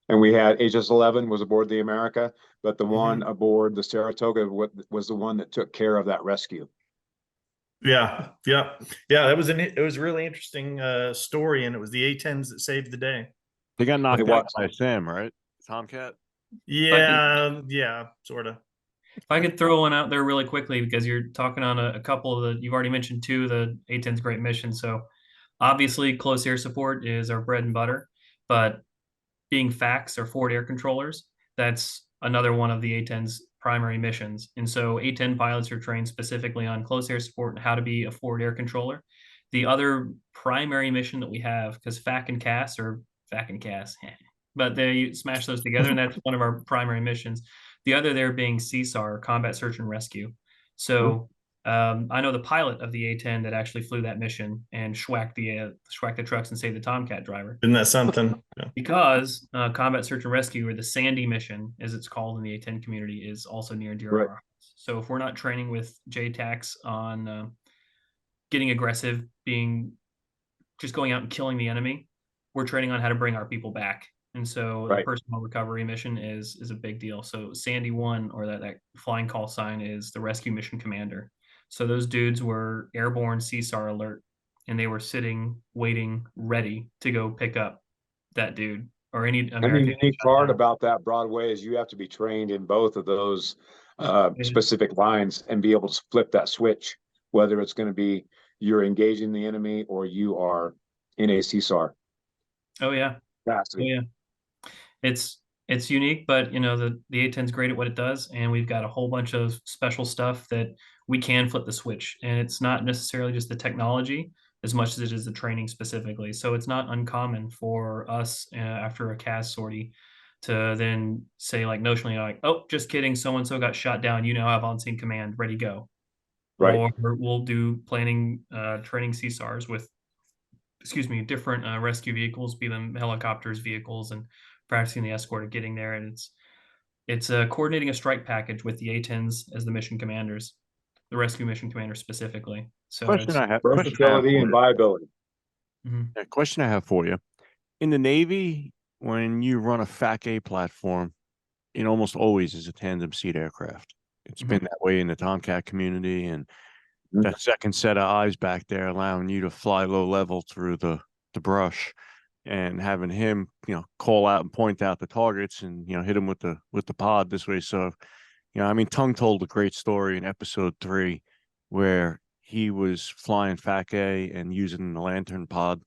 And we had HS-11 was aboard the America, but the one aboard the Saratoga was the one that took care of that rescue. Yeah. It was a really interesting story, and it was the A-10s that saved the day. They got knocked It out was. by Sam, right? Tomcat. Yeah, sort of. If I could throw one out there really quickly, because you're talking on a couple of you've already mentioned two of the A-10's great missions. So obviously close air support is our bread and butter, but being FACs or forward air controllers, that's another one of the A-10's primary missions. And so A-10 pilots are trained specifically on close air support and how to be a forward air controller. The other primary mission that we have, because FAC and CAS or FAC and CAS, but they smash those together, and that's one of our primary missions. The other there being CSAR, Combat Search and Rescue. So I know the pilot of the A-10 that actually flew that mission and schwacked the trucks and saved the Tomcat driver. Isn't that something? Yeah. Because Combat Search and Rescue, or the Sandy mission, as it's called in the A-10 community, is also near and dear to our hearts. So if we're not training with JTACs on getting aggressive, just going out and killing the enemy, we're training on how to bring our people back. And so the personal recovery mission is a big deal. So Sandy 1, or that flying call sign, is the rescue mission commander. So those dudes were airborne CSAR alert, and they were sitting, waiting, ready to go pick up that dude or any American. And the unique part about that Broadway is you have to be trained in both of those specific lines and be able to flip that switch, whether it's going to be you're engaging the enemy or you are in a CSAR. Oh yeah. Capacity. Oh, yeah. It's unique, but the A-10's great at what it does, and we've got a whole bunch of special stuff that we can flip the switch. And it's not necessarily just the technology as much as it is the training specifically. So it's not uncommon for us after a CAS sortie to then say, like, notionally, like, oh, just kidding, so and so got shot down, you now have on scene command, ready, go. Right. Or we'll do training CSARs with different rescue vehicles, be them helicopters, vehicles, and practicing the escort of getting there. And it's coordinating a strike package with the A-10s as the mission commanders, the rescue mission commander specifically. So versatility and viability. Question I have for you. In the Navy, when you run a FAC-A platform, it almost always is a tandem seat aircraft. It's been that way in the Tomcat community, and that second set of eyes back there allowing you to fly low level through the brush, and having him, call out and point out the targets and, hit him with the pod this way. So, Tung told a great story in episode 3 where he was flying FAC-A and using the lantern pod,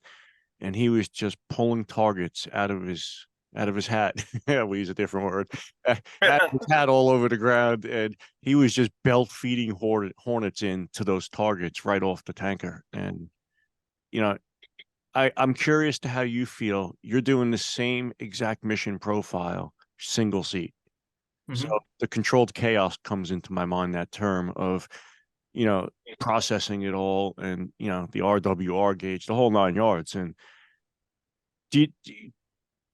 and he was just pulling targets out of his hat. We use a different word. Had his hat all over the ground, and he was just belt feeding hornets into those targets right off the tanker. And I'm curious to how you feel. You're doing the same exact mission profile, single seat. So the controlled chaos comes into my mind, that term of, processing it all, and, the RWR gauge, the whole 9 yards. And do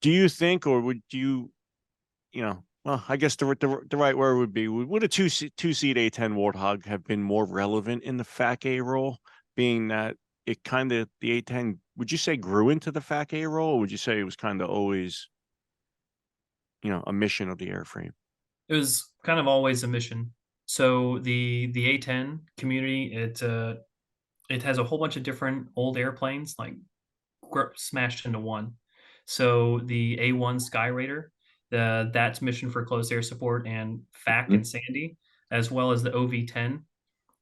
you think, or would you, well, I guess the right word would be, would a two-seat A-10 Warthog have been more relevant in the FAC-A role, being that it kind of, the A-10, would you say, grew into the FAC-A role, or would you say it was kind of always, a mission of the airframe? It was kind of always a mission. So the A-10 community, it has a whole bunch of different old airplanes, like smashed into one. So the A-1 Sky Raider, that's mission for close air support and FAC and Sandy, as well as the OV-10.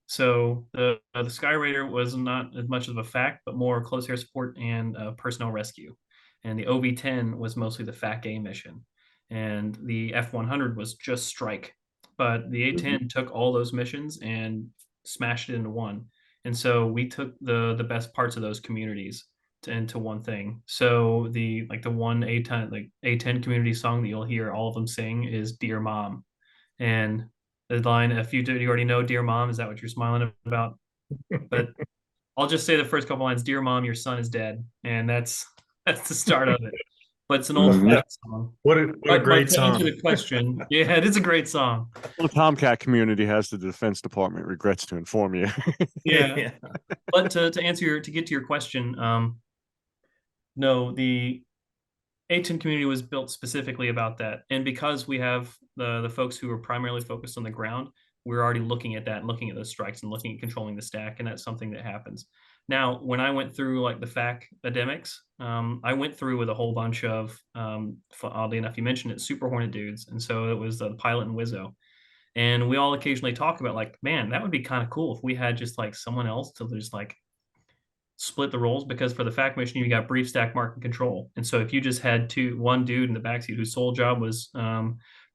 So the Sky Raider was not as much of a FAC, but more close air support and personnel rescue. And the OV-10 was mostly the FAC-A mission. And the F-100 was just strike. But the A-10 took all those missions and smashed it into one. And so we took the best parts of those communities into one thing. So the one A-10 community song that you'll hear all of them sing is "Dear Mom," and the line, if you already know, dear mom, is that what you're smiling about? But I'll just say the first couple lines, dear mom, your son is dead. And that's the start of it. But it's an old Mhm. flat song. What a But great to answer song. the question, yeah, it is a great song. Well, the Tomcat community has the Defense Department regrets to inform you. Yeah. But to get to your question, no, the A-10 community was built specifically about that. And because we have the folks who are primarily focused on the ground, we're already looking at that and looking at those strikes and looking at controlling the stack, and that's something that happens. Now, when I went through like the FAC academics, I went through with a whole bunch of, oddly enough, you mentioned it, Super Hornet dudes. And so it was the pilot and Wizzo. And we all occasionally talk about like, man, that would be kind of cool if we had just like someone else to just like split the roles, because for the FAC mission you got brief, stack, mark, and control. And so if you just had one dude in the backseat whose sole job was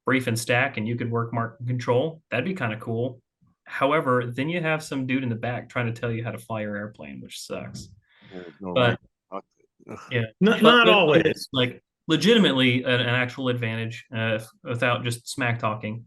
brief and stack, and you could work, mark, and control, that'd be kind of cool. However, then you have some dude in the back trying to tell you how to fly your airplane, which sucks. No, But right. yeah, Not always. like legitimately an actual advantage, without just smack talking,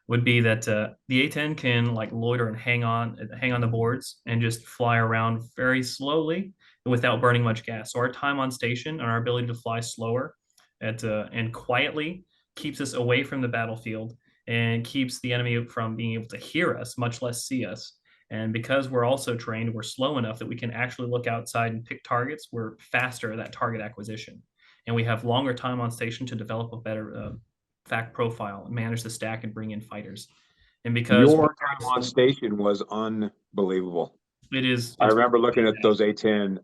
would be that the A-10 can like loiter and hang on the boards and just fly around very slowly without burning much gas. So our time on station and our ability to fly slower and quietly keeps us away from the battlefield and keeps the enemy from being able to hear us, much less see us. And because we're also trained, we're slow enough that we can actually look outside and pick targets. We're faster at that target acquisition, and we have longer time on station to develop a better FAC profile, manage the stack, and bring in fighters. And because Your time on station was unbelievable. it is, I it's remember looking at those A-10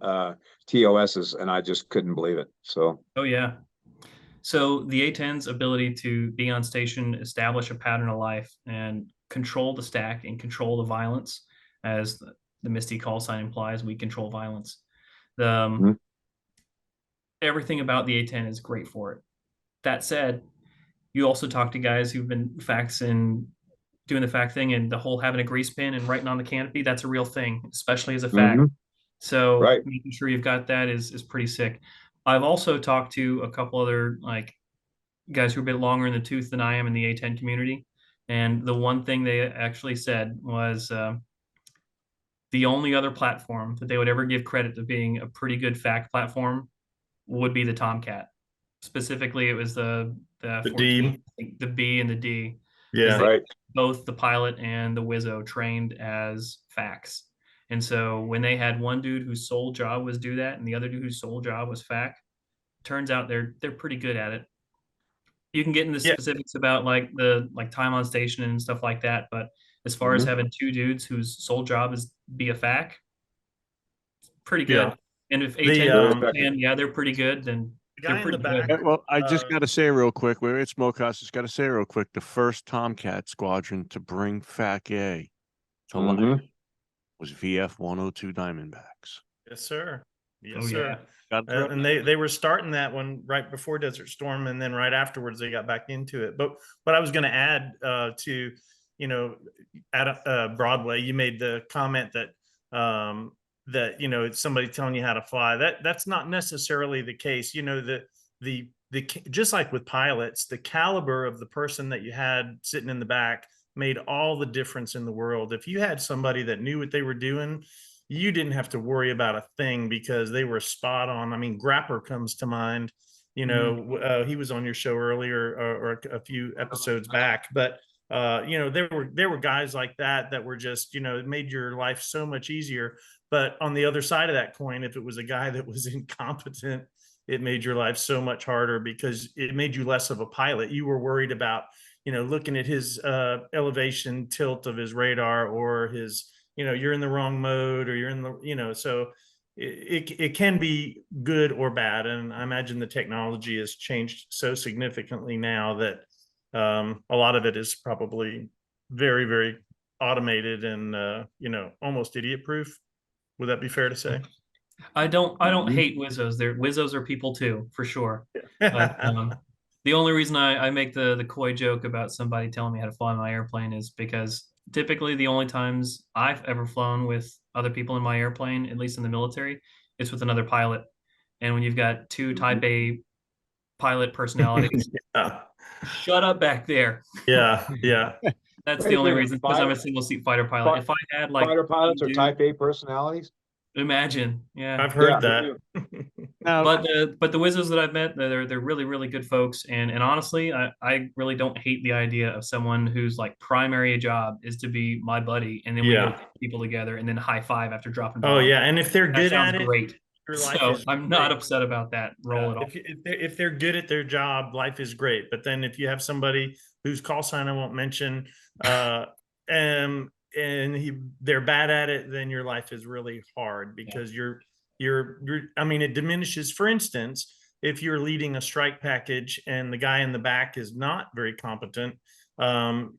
TOSs and I just couldn't believe it. So oh yeah. So the A-10's ability to be on station, establish a pattern of life, and control the stack and control the violence, as the Misty call sign implies, we control violence. Mhm. Everything about the A-10 is great for it. That said, you also talk to guys who've been FACs and doing the FAC thing, and the whole having a grease pin and writing on the canopy, that's a real thing, especially as a FAC. Mhm. So Right. making sure you've got that is pretty sick. I've also talked to a couple other like guys who are a bit longer in the tooth than I am in the A-10 community. And the one thing they actually said was the only other platform that they would ever give credit to being a pretty good FAC platform would be the Tomcat. Specifically, it was the The 14, D. the B and the D. Yeah. Right. Both the pilot and the Wizzo trained as FACs. And so when they had one dude whose sole job was do that and the other dude whose sole job was FAC, turns out they're pretty good at it. You can get into Yeah. specifics about like the time on station and stuff like that, but as far as Mhm. having two dudes whose sole job is be a FAC, pretty good. Yeah. And if The, A-10 effective. and yeah, they're pretty good, then The they're guy in the pretty good. back. Well, I just Uh, got to say real quick, we're at Smokehouse. Just got to say real quick, the first Tomcat Squadron to bring FAC A to life Mhm. was VF 102 Diamondbacks. Yes, sir. Yes, Oh, sir. yeah. Got to throw And they were starting that one right before Desert Storm, and then right afterwards they got back into it. But what I was going to add to, you know, at Broadway, you made the comment that that it's somebody telling you how to fly. That's not necessarily the case. The just like with pilots, the caliber of the person that you had sitting in the back made all the difference in the world. If you had somebody that knew what they were doing, you didn't have to worry about a thing because they were spot on. I mean, Grapper comes to mind. He was on your show earlier or a few episodes back, but there were guys like that were just, it made your life so much easier. But on the other side of that coin, if it was a guy that was incompetent, it made your life so much harder because it made you less of a pilot. You were worried about, looking at his elevation tilt of his radar, or his, you're in the wrong mode, or you're in the, so it can be good or bad. And I imagine the technology has changed so significantly now that a lot of it is probably very, very automated and, almost idiot proof. Would that be fair to say? I don't Mhm. hate Wizzos. Wizzos are people too, for sure. But the only reason I make the coy joke about somebody telling me how to fly my airplane is because typically the only times I've ever flown with other people in my airplane, at least in the military, is with another pilot. And when you've got two Type A pilot personalities, Yeah. shut up back there. Yeah. That's Wait the a only minute, reason, because I'm a fighter- single seat fighter pilot. If I had like Fighter pilots are dude, Type A personalities? imagine, yeah. I've heard Yeah. that. Now, But the Wizzos that I've met, they're really really good folks, and honestly, I really don't hate the idea of someone whose like primary job is to be my buddy, and then we go Yeah. kill people together and then high five after dropping Oh bombs. yeah, and if they're That good sounds at it, great. your life So is I'm not great. upset about that role at all. If they're good at their job, life is great. But then if you have somebody whose call sign I won't mention, and they're bad at it, then your life is really hard because you're I mean, it diminishes. For instance, if you're leading a strike package and the guy in the back is not very competent,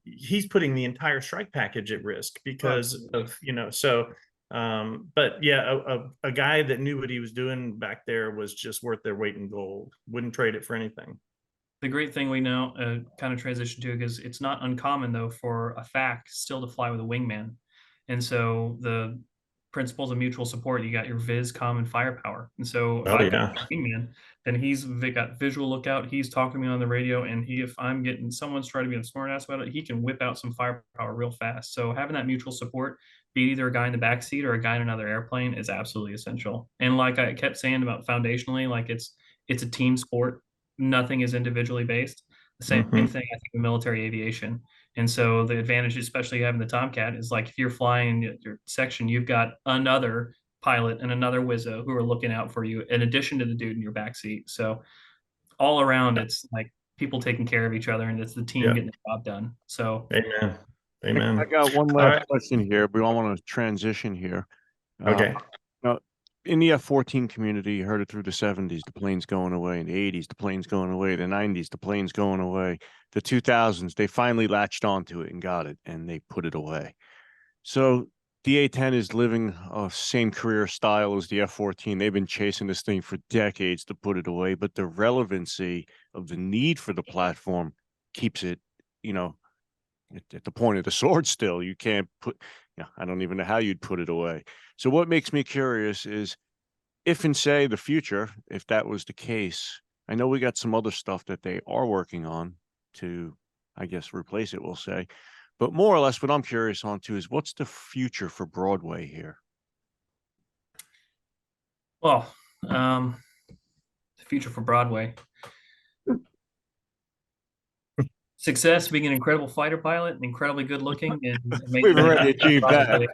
he's putting the entire strike package at risk because of, so but yeah, a guy that knew what he was doing back there was just worth their weight in gold. Wouldn't trade it for anything. The great thing we now kind of transition to, because it's not uncommon though for a FAC still to fly with a wingman, and so the principles of mutual support, you got your vis, comm, and firepower. And so if Oh, I've got yeah. a wingman, then he's got visual lookout, he's talking to me on the radio, and if I'm getting someone's trying to be a smart ass about it, he can whip out some firepower real fast. So having that mutual support, be it either a guy in the back seat or a guy in another airplane, is absolutely essential. And like I kept saying about foundationally, like it's a team sport. Nothing is individually based. The same Mhm. thing I think in military aviation. And so the advantage, especially having the Tomcat, is like if you're flying your section, you've got another pilot and another Wizzo who are looking out for you in addition to the dude in your backseat. So all around, it's like people taking care of each other, and it's the team Yeah. getting the job done. So Amen. Amen. I got one All last right. question here. We all want to transition here. Okay. Now, in the F14 community, you heard it through the 70s, the plane's going away. In the 80s, the plane's going away. The 90s, the plane's going away. The 2000s, they finally latched onto it and got it, and they put it away. So the A-10 is living a same career style as the F-14. They've been chasing this thing for decades to put it away, but the relevancy of the need for the platform keeps it, at the point of the sword still. You can't put, I don't even know how you'd put it away. So what makes me curious is if in, say, the future, if that was the case, I know we got some other stuff that they are working on to, I guess, replace it, we'll say. But more or less what I'm curious on too is what's the future for Broadway here? well, the future for Broadway. Success, being an incredible fighter pilot, incredibly good looking, and We've already achieved that. Probably.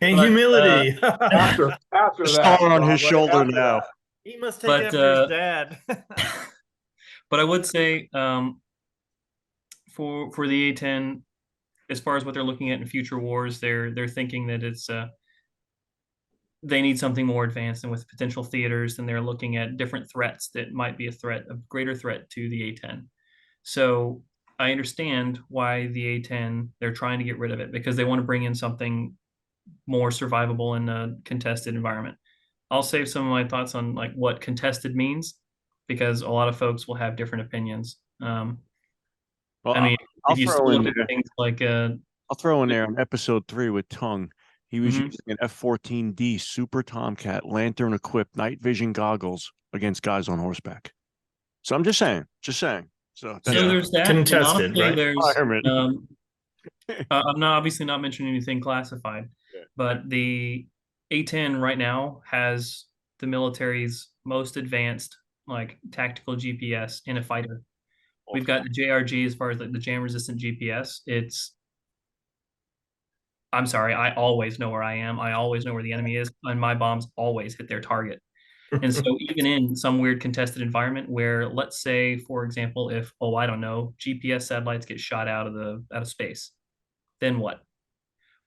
And But, humility. After The that. star on his Broadway, shoulder after now. that. He must take But, after his dad. But I would say for the A-10, as far as what they're looking at in future wars, they're thinking that it's they need something more advanced, and with potential theaters, and they're looking at different threats that might be a greater threat to the A-10. So I understand why the A-10, they're trying to get rid of it, because they want to bring in something more survivable in a contested environment. I'll save some of my thoughts on like what contested means, because a lot of folks will have different opinions. Well, I mean, I'll if you throw still in look at things like I'll throw in there on episode 3 with Tongue. He was Mhm. using an F-14D Super Tomcat lantern equipped night vision goggles against guys on horseback. So I'm just saying. So So Yeah. there's that. And Contested, honestly, right? there's Fireman. I'm not obviously not mentioning anything classified, Yeah. but the A-10 right now has the military's most advanced like tactical GPS in a fighter. We've got the JRG as far as like the jam resistant GPS. I'm sorry, I always know where I am. I always know where the enemy is, and my bombs always hit their target. And so even in some weird contested environment where, let's say, for example, if, I don't know, GPS satellites get shot out of space, then what?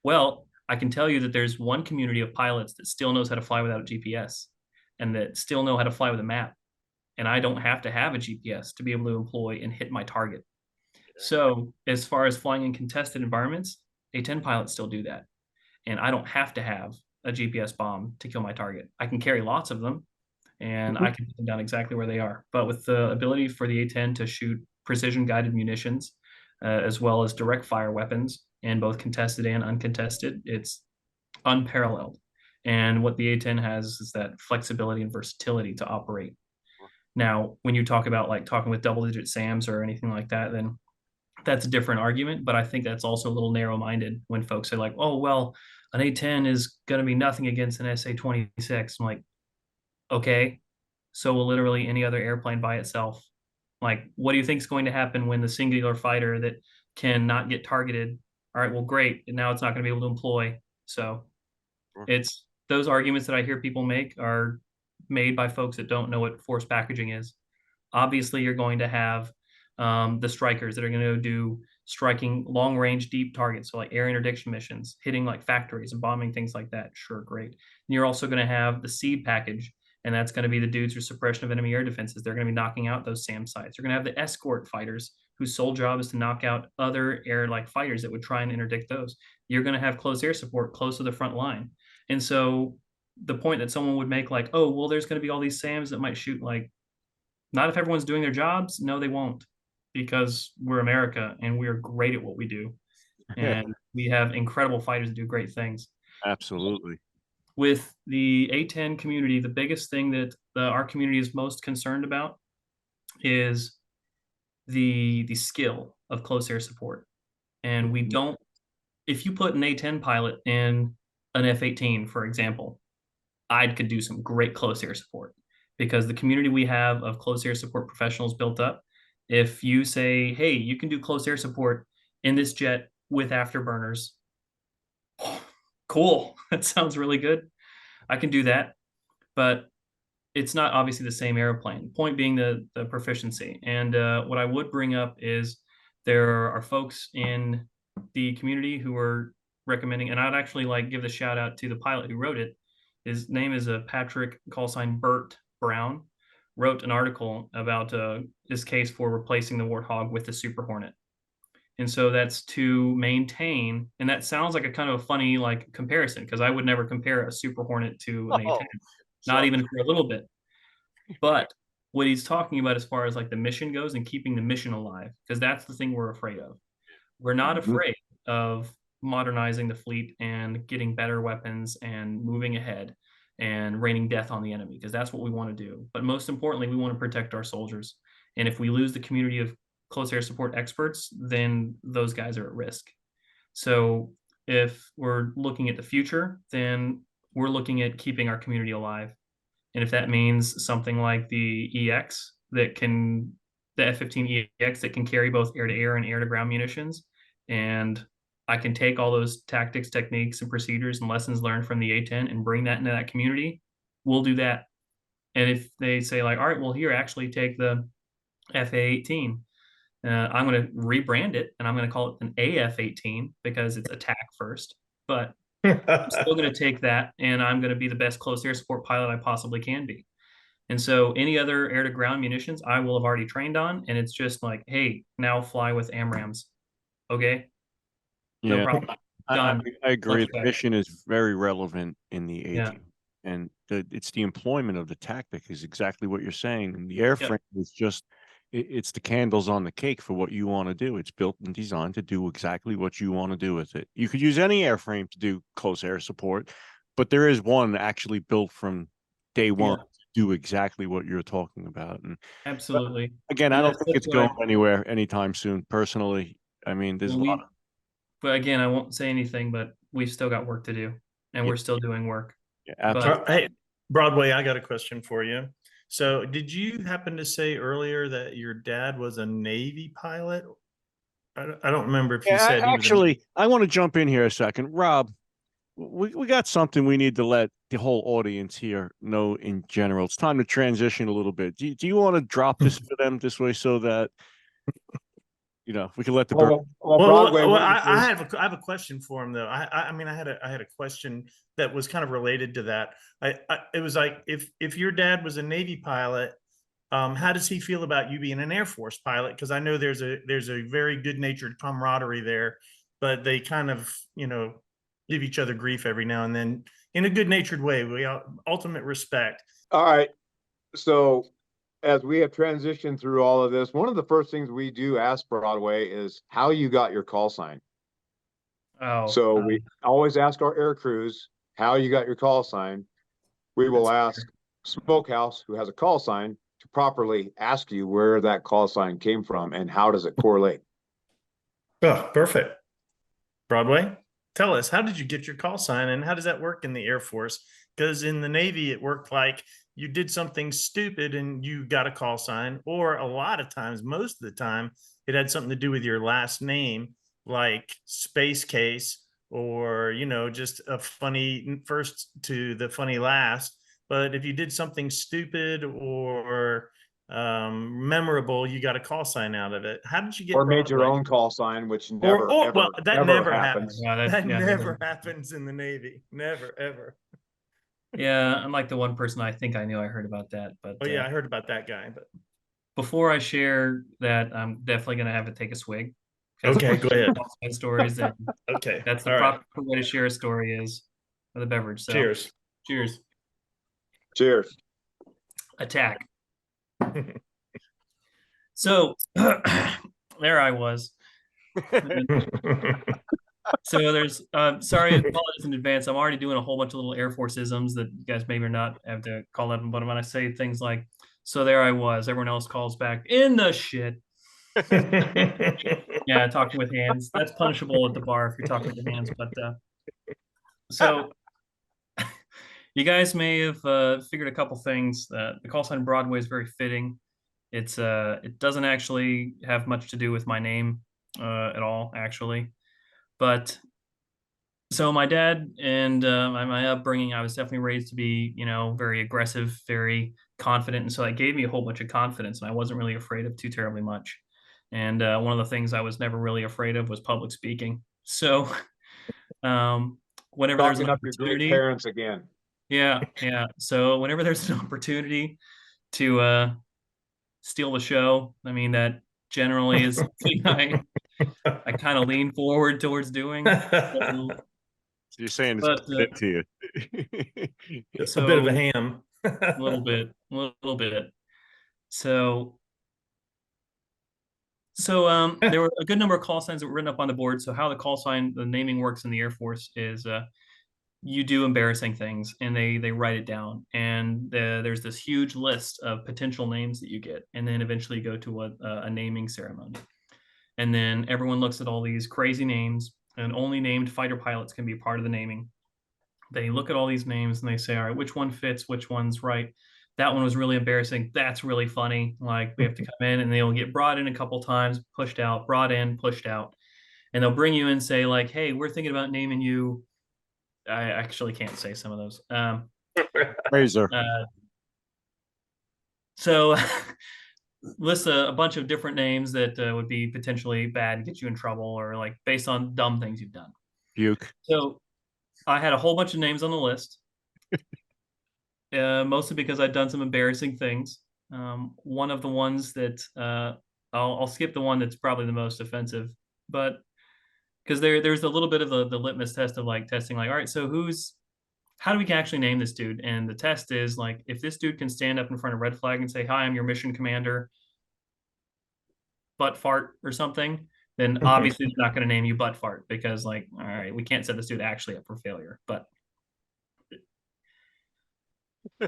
Well, I can tell you that there's one community of pilots that still knows how to fly without a GPS, and that still know how to fly with a map. And I don't have to have a GPS to be able to employ and hit my target. So as far as flying in contested environments, A-10 pilots still do that. And I don't have to have a GPS bomb to kill my target. I can carry lots of them, and I can put them down exactly where they are. But with the ability for the A-10 to shoot precision guided munitions, as well as direct fire weapons, in both contested and uncontested, it's unparalleled. And what the A-10 has is that flexibility and versatility to operate. Now, when you talk about like talking with double digit SAMs or anything like that, then that's a different argument, but I think that's also a little narrow-minded when folks say like, oh, well, an A-10 is going to be nothing against an SA-26. I'm like, okay, so will literally any other airplane by itself. Like, what do you think is going to happen when the singular fighter that cannot get targeted? All right, well, great. And now it's not going to be able to employ. So it's those arguments that I hear people make are made by folks that don't know what force packaging is. Obviously, you're going to have the strikers that are going to do striking long range deep targets, so like air interdiction missions, hitting like factories and bombing things like that. Sure, great. And you're also going to have the seed package, and that's going to be the dudes for suppression of enemy air defenses. They're going to be knocking out those SAM sites. You're going to have the escort fighters whose sole job is to knock out other air like fighters that would try and interdict those. You're going to have close air support close to the front line. And so the point that someone would make like, oh, well, there's going to be all these SAMs that might shoot, like, not if everyone's doing their jobs. No, they won't, because we're America and we are great at what we do. And we have incredible fighters that do great things. Absolutely. With the A-10 community, the biggest thing that our community is most concerned about is the skill of close air support. And we don't, if you put an A-10 pilot in an F-18, for example, I could do some great close air support, because the community we have of close air support professionals built up, if you say, hey, you can do close air support in this jet with afterburners, cool, that sounds really good. I can do that, but it's not obviously the same airplane. Point being the proficiency. And what I would bring up is there are folks in the community who are recommending, and I'd actually like give the shout out to the pilot who wrote it. His name is Patrick, call sign Burt Brown, wrote an article about his case for replacing the Warthog with the Super Hornet. And so that's to maintain, and that sounds like a kind of a funny like comparison, because I would never compare a Super Hornet to an A-10, not even for a little bit. But what he's talking about as far as like the mission goes and keeping the mission alive, because that's the thing we're afraid of. We're not afraid of modernizing the fleet and getting better weapons and moving ahead and raining death on the enemy, because that's what we want to do. But most importantly, we want to protect our soldiers. And if we lose the community of close air support experts, then those guys are at risk. So if we're looking at the future, then we're looking at keeping our community alive. And if that means something like the EX that can, the F-15 EX that can carry both air-to-air and air-to-ground munitions, and I can take all those tactics, techniques, and procedures and lessons learned from the A-10 and bring that into that community, we'll do that. And if they say like, all right, well, here, actually take the FA-18, I'm going to rebrand it and I'm going to call it an AF-18 because it's attack first. But I'm still going to take that and I'm going to be the best close air support pilot I possibly can be. And so any other air to ground munitions I will have already trained on. And it's just like, hey, now fly with AMRAAMs. Okay. No Yeah, problem. I Done. agree. Much The better. mission is very relevant in the Yeah. A-10. And it's the employment of the tactic is exactly what you're saying. And the airframe is just, it's the candles on the cake for what you want to do. It's built and designed to do exactly what you want to do with it. You could use any airframe to do close air support, but there is one actually built from day one to do exactly what you're talking about. And Absolutely. again, And I don't that's think it's what going anywhere anytime soon. Personally, I mean, there's a lot of but again, I won't say anything, but we've still got work to do and we're still doing work. absolutely. But Hey, Broadway, I got a question for you. So did you happen to say earlier that your dad was a Navy pilot? I don't remember if you said he was actually, I want to jump in here a second. Rob, we got something we need to let the whole audience here know in general. It's time to transition a little bit. Do you want to drop this for them this way so that, you know, we can let the bird. Broadway. I have a question for him though. I mean, I had a question that was kind of related to that. It was like, if your dad was a Navy pilot, how does he feel about you being an Air Force pilot? Because I know there's a very good-natured camaraderie there, but they kind of, you know, give each other grief every now and then in a good-natured way. We ultimate respect. All right. So as we have transitioned through all of this, one of the first things we do ask Broadway is how you got your call sign. So we always ask our air crews how you got your call sign. We will ask Smokehouse, who has a call sign, to properly ask you where that call sign came from and how does it correlate. Oh, perfect. Broadway, tell us, how did you get your call sign and how does that work in the Air Force? Because in the Navy, it worked like you did something stupid and you got a call sign, or a lot of times, most of the time, it had something to do with your last name, like Space Case, or, just a funny first to the funny last. But if you did something stupid or memorable, you got a call sign out of it. How did you get Or made your Broadway? own call sign, which never, ever, Well, that ever never happens. happens. Yeah, That yeah, never happens in the Navy. Never, ever. Yeah, I'm like the one person I think I knew I heard about that. But Oh yeah, I heard about that guy. But before I share that, I'm definitely gonna have to take a swig. 'Cause okay, go ahead. my stories, and Okay, that's the all right. proper way to share a story is with a beverage. So Cheers. cheers. Cheers. Attack. So there I was. So there's sorry, apologies in advance. I'm already doing a whole bunch of little Air Force isms that you guys may or not have to call out, but when I say things like, so there I was, everyone else calls back, in the shit. Yeah, talking with hands. That's punishable at the bar if you're talking with your hands. But so you guys may have figured a couple things. The call sign Broadway is very fitting. It doesn't actually have much to do with my name at all, actually. But so my dad and my upbringing, I was definitely raised to be, very aggressive, very confident, and so that gave me a whole bunch of confidence, and I wasn't really afraid of too terribly much. And one of the things I was never really afraid of was public speaking. So whenever there's an Talking up your great opportunity, parents again. yeah. So whenever there's an opportunity to steal the show, I mean that generally is something I kind of lean forward towards doing. So, So you're saying it's but it to you. A bit of a ham. a little bit. So there were a good number of call signs that were written up on the board. So how the naming works in the Air Force is you do embarrassing things and they write it down. And there's this huge list of potential names that you get. And then eventually you go to a naming ceremony. And then everyone looks at all these crazy names, and only named fighter pilots can be part of the naming. They look at all these names and they say, all right, which one fits? Which one's right? That one was really embarrassing. That's really funny. Like we have to come in and they'll get brought in a couple times, pushed out, brought in, pushed out. And they'll bring you in and say like, hey, we're thinking about naming you. I actually can't say some of those. Razor. So lists a bunch of different names that would be potentially bad, get you in trouble, or like based on dumb things you've done. Buke. So I had a whole bunch of names on the list, mostly because I'd done some embarrassing things. One of the ones that I'll skip the one that's probably the most offensive, but because there's a little bit of the litmus test of like testing, like, all right, so how do we actually name this dude? And the test is like, if this dude can stand up in front of red flag and say, hi, I'm your mission commander, butt fart or something, then obviously they're not going to name you butt fart because like, all right, we can't set this dude actually up for failure. But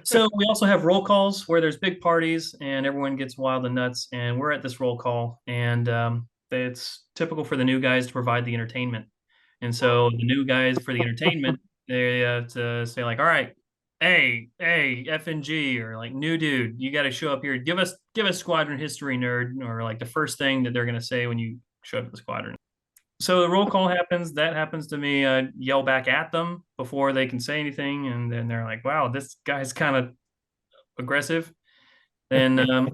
so we also have roll calls where there's big parties and everyone gets wild and nuts. And we're at this roll call and it's typical for the new guys to provide the entertainment. And so the new guys for the entertainment, they have to say like, all right, hey, F and G, or like, new dude, you got to show up here. Give us squadron history, nerd, or like the first thing that they're going to say when you show up at the squadron. So the roll call happens. That happens to me. I yell back at them before they can say anything. And then they're like, wow, this guy's kind of aggressive. Then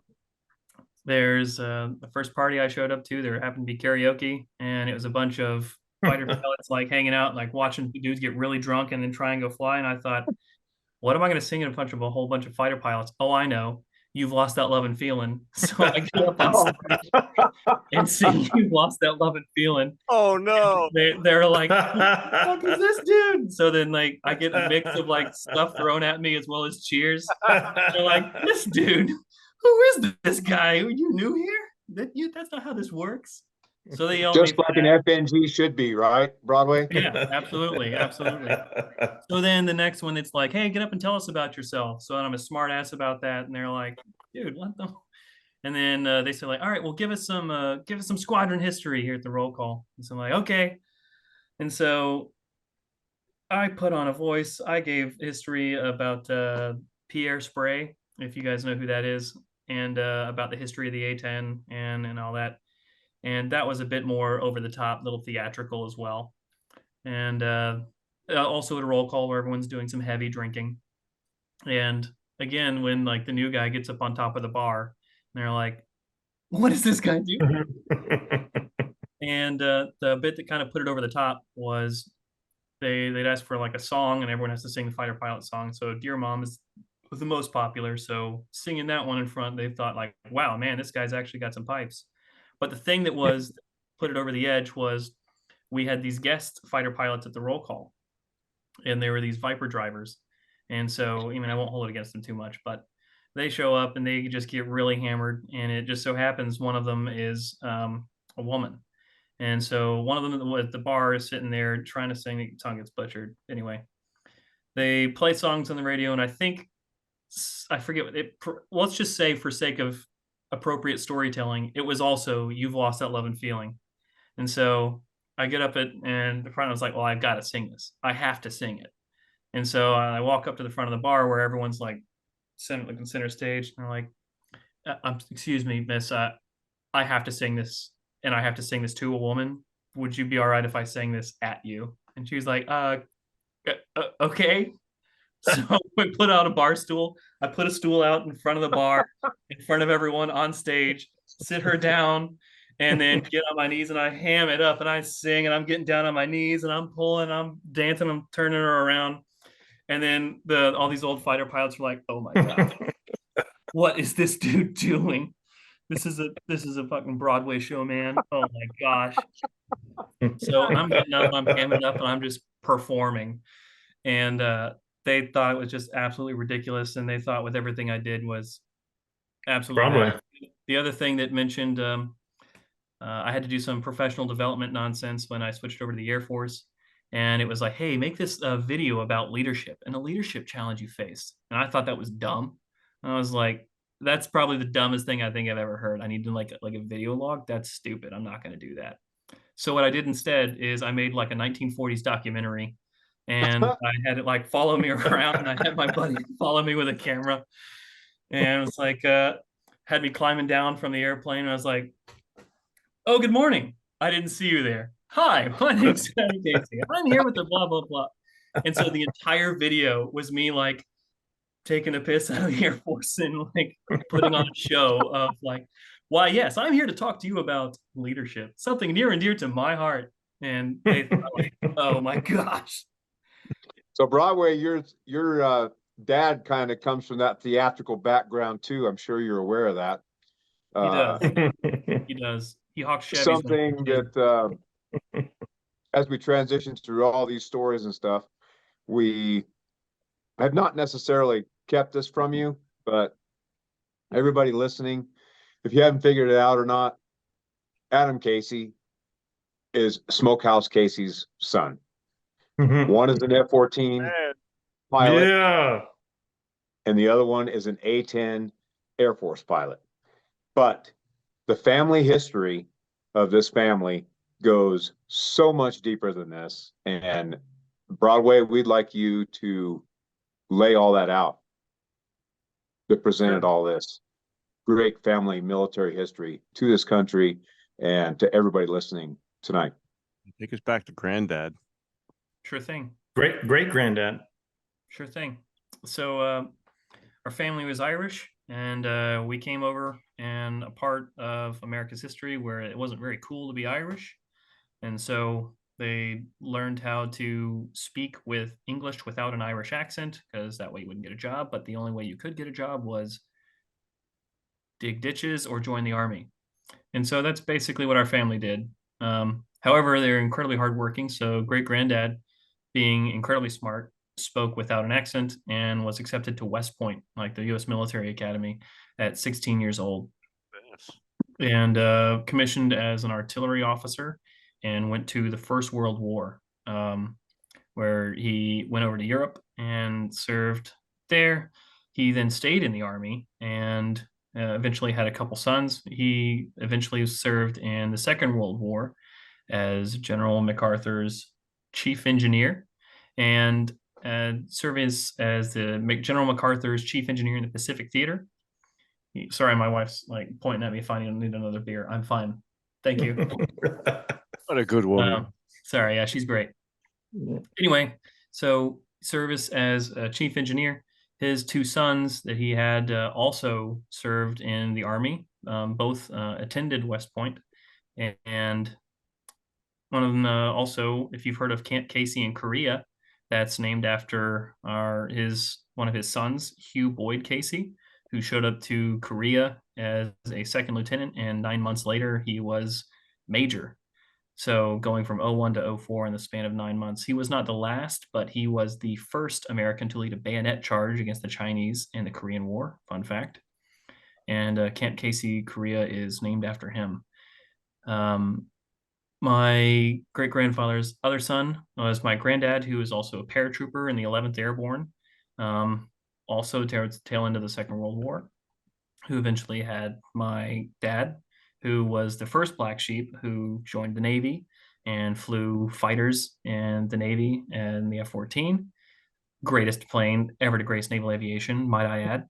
there's the first party I showed up to, there happened to be karaoke. And it was a bunch of fighter pilots like hanging out, like watching dudes get really drunk and then try and go fly. And I thought, what am I going to sing in front of a whole bunch of fighter pilots? Oh, I know. You've lost that love and feeling. So I go up on stage and sing You've Lost That Love and Feeling. Oh no. They're like, what the fuck is this dude? So then like I get a mix of like stuff thrown at me as well as cheers. They're like, this dude, who is this guy? Are you new here? That's not how this works. So they yell just like an FNG should be, right, Broadway? Yeah, absolutely. So then the next one, it's like, hey, get up and tell us about yourself. So I'm a smart ass about that. And they're like, dude, what the? And then they said like, all right, well, give us some squadron history here at the roll call. And so I'm like, okay. And so I put on a voice. I gave history about Pierre Spray, if you guys know who that is, and about the history of the A-10 and all that. And that was a bit more over the top, little theatrical as well. And also at a roll call where everyone's doing some heavy drinking. And again, when like the new guy gets up on top of the bar, and they're like, "What is this guy doing?" And the bit that kind of put it over the top was they'd ask for like a song, and everyone has to sing the fighter pilot song. So "Dear Mom" was the most popular. So singing that one in front, they thought like, "Wow, man, this guy's actually got some pipes." But the thing that was put it over the edge was we had these guest fighter pilots at the roll call, and they were these Viper drivers. And so, I mean, I won't hold it against them too much, but they show up and they just get really hammered. And it just so happens one of them is a woman. And so one of them at the bar is sitting there trying to sing. The song gets butchered. Anyway, they play songs on the radio, and I think I forget what it. Let's just say, for sake of appropriate storytelling, it was also "You've Lost That Love and Feeling." And so I get up and the front was like, "Well, I've got to sing this. I have to sing it." And so I walk up to the front of the bar where everyone's like center stage, and they're like, "Excuse me, miss, I have to sing this, and I have to sing this to a woman. Would you be all right if I sang this at you?" And she was like, okay." So we put out a bar stool. I put a stool out in front of the bar, in front of everyone on stage, sit her down, and then get on my knees and I ham it up and I sing and I'm getting down on my knees and I'm pulling, I'm dancing, I'm turning her around. And then all these old fighter pilots were like, "Oh my God, what is this dude doing? This is a fucking Broadway show, man. Oh my gosh." So I'm getting up, I'm hamming up, and I'm just performing. And they thought it was just absolutely ridiculous. And they thought with everything I did was absolutely Broadway. bad. The other thing that mentioned, I had to do some professional development nonsense when I switched over to the Air Force. And it was like, "Hey, make this video about leadership and a leadership challenge you faced." And I thought that was dumb. And I was like, that's probably the dumbest thing I think I've ever heard. I need to like a video log. That's stupid. I'm not going to do that. So what I did instead is I made like a 1940s documentary, and I had it like follow me around, and I had my buddy follow me with a camera, and it was like had me climbing down from the airplane. And I was like, "Oh, good morning. I didn't see you there. Hi, my name's Sammy Casey. I'm here with the blah, blah, blah." And so the entire video was me like taking a piss out of the Air Force and like putting on a show of like, "Why, yes, I'm here to talk to you about leadership, something near and dear to my heart." And they thought like, "Oh my gosh." So Broadway, your dad kind of comes from that theatrical background too. I'm sure you're aware of that. He does. He does. He hawks Chevys. Something that as we transition through all these stories and stuff, we have not necessarily kept this from you, but everybody listening, if you haven't figured it out or not, Adam Casey is Smokehouse Casey's son. One is an F-14 pilot, Yeah. and the other one is an A-10 Air Force pilot. But the family history of this family goes so much deeper than this. And Broadway, we'd like you to lay all that out that presented all this great family military history to this country and to everybody listening tonight. Take us back to granddad. Sure thing. Great granddad. Sure thing. So our family was Irish, and we came over and a part of America's history where it wasn't very cool to be Irish. And so they learned how to speak with English without an Irish accent, because that way you wouldn't get a job. But the only way you could get a job was dig ditches or join the army. And so that's basically what our family did. However, they're incredibly hardworking. So great granddad, being incredibly smart, spoke without an accent and was accepted to West Point, like the U.S. Military Academy, at 16 years old. Yes. And commissioned as an artillery officer and went to the First World War, where he went over to Europe and served there. He then stayed in the army and eventually had a couple sons. He eventually served in the Second World War as General MacArthur's chief engineer, and served as the General MacArthur's chief engineer in the Pacific Theater. Sorry, my wife's like pointing at me if I need another beer. I'm fine. Thank you. What a good woman. Sorry, yeah, she's great. Anyway, so service as a chief engineer. His two sons that he had also served in the Army. Both attended West Point, and one of them also, if you've heard of Camp Casey in Korea, that's named after one of his sons, Hugh Boyd Casey, who showed up to Korea as a second lieutenant, and 9 months later he was major. So going from 01 to 04 in the span of 9 months. He was not the last, but he was the first American to lead a bayonet charge against the Chinese in the Korean War. Fun fact. And Camp Casey, Korea is named after him. My great-grandfather's other son was my granddad, who was also a paratrooper in the 11th Airborne, also towards the tail end of the Second World War, who eventually had my dad, who was the first black sheep who joined the Navy and flew fighters in the Navy and the F-14. Greatest plane ever to grace naval aviation, might I add.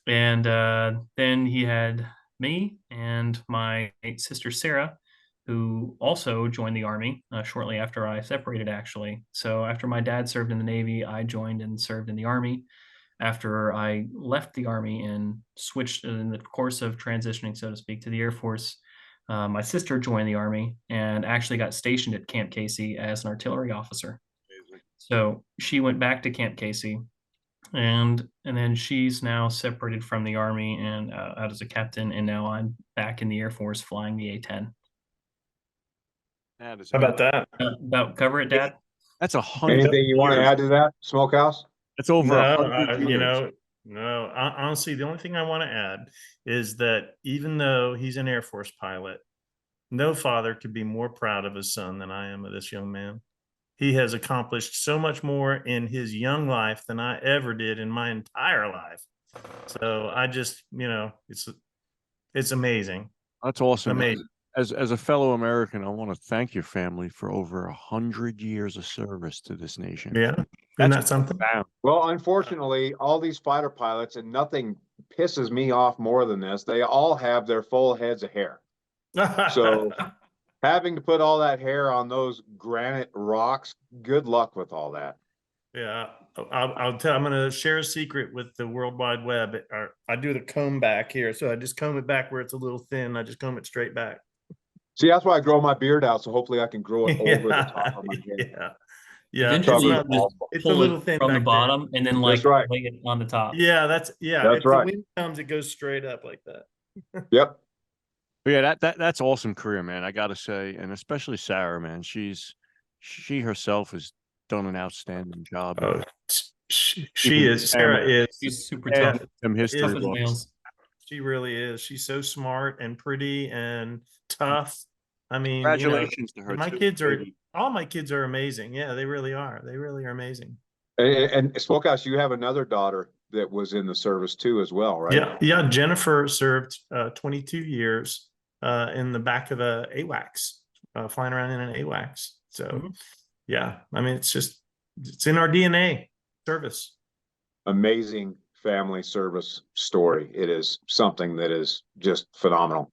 Then he had me and my sister Sarah, who also joined the Army shortly after I separated, actually. So after my dad served in the Navy, I joined and served in the Army. After I left the Army and switched in the course of transitioning, so to speak, to the Air Force, my sister joined the Army and actually got stationed at Camp Casey as an artillery officer. So she went back to Camp Casey, and then she's now separated from the Army and out as a captain, and now I'm back in the Air Force flying the A-10. That is How about that? About cover it, Dad? That's 100. Anything you want to add to that, Smokehouse? That's over No, 100 years. Honestly, the only thing I want to add is that even though he's an Air Force pilot, no father could be more proud of his son than I am of this young man. He has accomplished so much more in his young life than I ever did in my entire life. So I just, it's amazing. That's awesome. Amazing. As a fellow American, I want to thank your family for over 100 years of service to this nation. Yeah. Isn't that something? Well, unfortunately, all these fighter pilots, and nothing pisses me off more than this, they all have their full heads of hair. So having to put all that hair on those granite rocks, good luck with all that. Yeah, I'm going to share a secret with the World Wide Web. I do the comb back here. So I just comb it back where it's a little thin. I just comb it straight back. See, that's why I grow my beard out. So hopefully I can grow it over the top of my head. Yeah. Yeah. Eventually, It's a little thin from the back bottom, and then That's right. lay it on the top. Yeah, that's That's if right. the wind comes, it goes straight up like that. Yep. But yeah, that's awesome career, man. I gotta say, and especially Sarah, man. She herself has done an outstanding job. Oh, she is. Sarah is. She's super tough. Some history Tough as books. nails. She really is. She's so smart and pretty and tough. I mean, Congratulations to her. my too. kids are all my kids are amazing. Yeah, they really are. They really are amazing. And Smokehouse, you have another daughter that was in the service too, as well, right? Yeah, yeah. Jennifer served 22 years in the back of a AWACS, flying around in an AWACS. So, yeah, I mean, it's in our DNA. Service. Amazing family service story. It is something that is just phenomenal.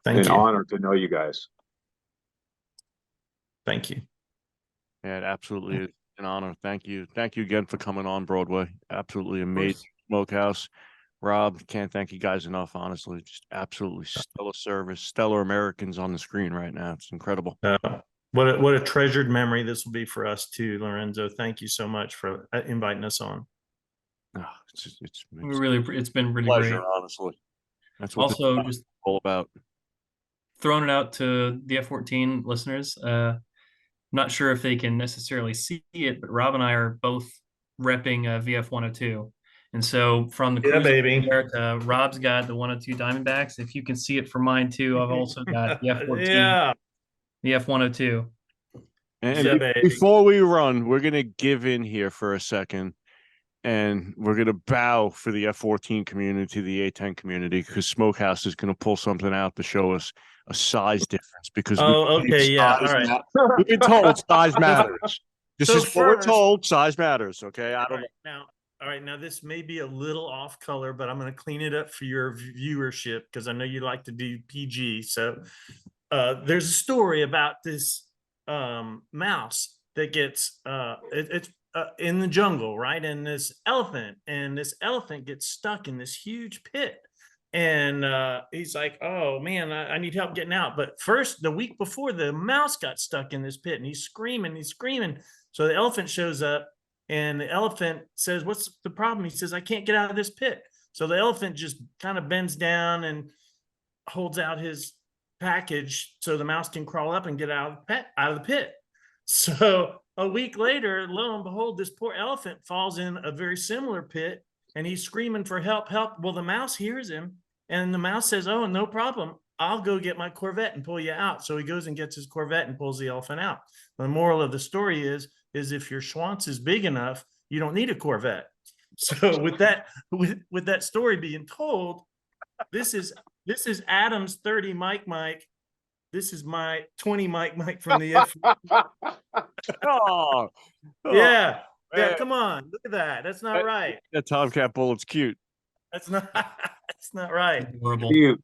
Thank An you. honor to know you guys. Thank you. Yeah, it absolutely is an honor. Thank you. Thank you again for coming on Broadway. Absolutely amazing. Smokehouse. Rob, can't thank you guys enough, honestly. Just absolutely stellar service, stellar Americans on the screen right now. It's incredible. What a treasured memory this will be for us too, Lorenzo. Thank you so much for inviting us on. Oh, it's been really pleasure, great. honestly. That's what Also, this is just all about. throwing it out to the F14 listeners. Not sure if they can necessarily see it, but Rob and I are both repping VF 102. And so from the Cruise baby. America, Rob's got the 102 Diamondbacks. If you can see it for mine too, I've also got the F14, Yeah. the F102. And Yeah, baby. before we run, we're going to give in here for a second. and we're going to bow for the F14 community, the A-10 community, because Smokehouse is going to pull something out to show us a size difference. Because we've been told size matters. This So is what we're first- told. Size matters. Okay, I don't know. Now, all right, now this may be a little off color, but I'm going to clean it up for your viewership because I know you like to do PG. So there's a story about this mouse that gets it's in the jungle, right? And this elephant gets stuck in this huge pit. And he's like, oh man, I need help getting out. But first, the week before, the mouse got stuck in this pit and he's screaming. So the elephant shows up and the elephant says, what's the problem? He says, I can't get out of this pit. So the elephant just kind of bends down and holds out his package so the mouse can crawl up and get out of the pit. So a week later, lo and behold, this poor elephant falls in a very similar pit and he's screaming for help. Well, the mouse hears him and the mouse says, oh, no problem. I'll go get my Corvette and pull you out. So he goes and gets his Corvette and pulls the elephant out. The moral of the story is if your schwanz is big enough, you don't need a Corvette. So with that story being told, this is Adam's 30 Mike. This is my 20 Mike from the F. Oh, Yeah. Yeah, man. come on. Look at that. That's not right. That Tomcat bullet's cute. That's not right. Horrible. Cute.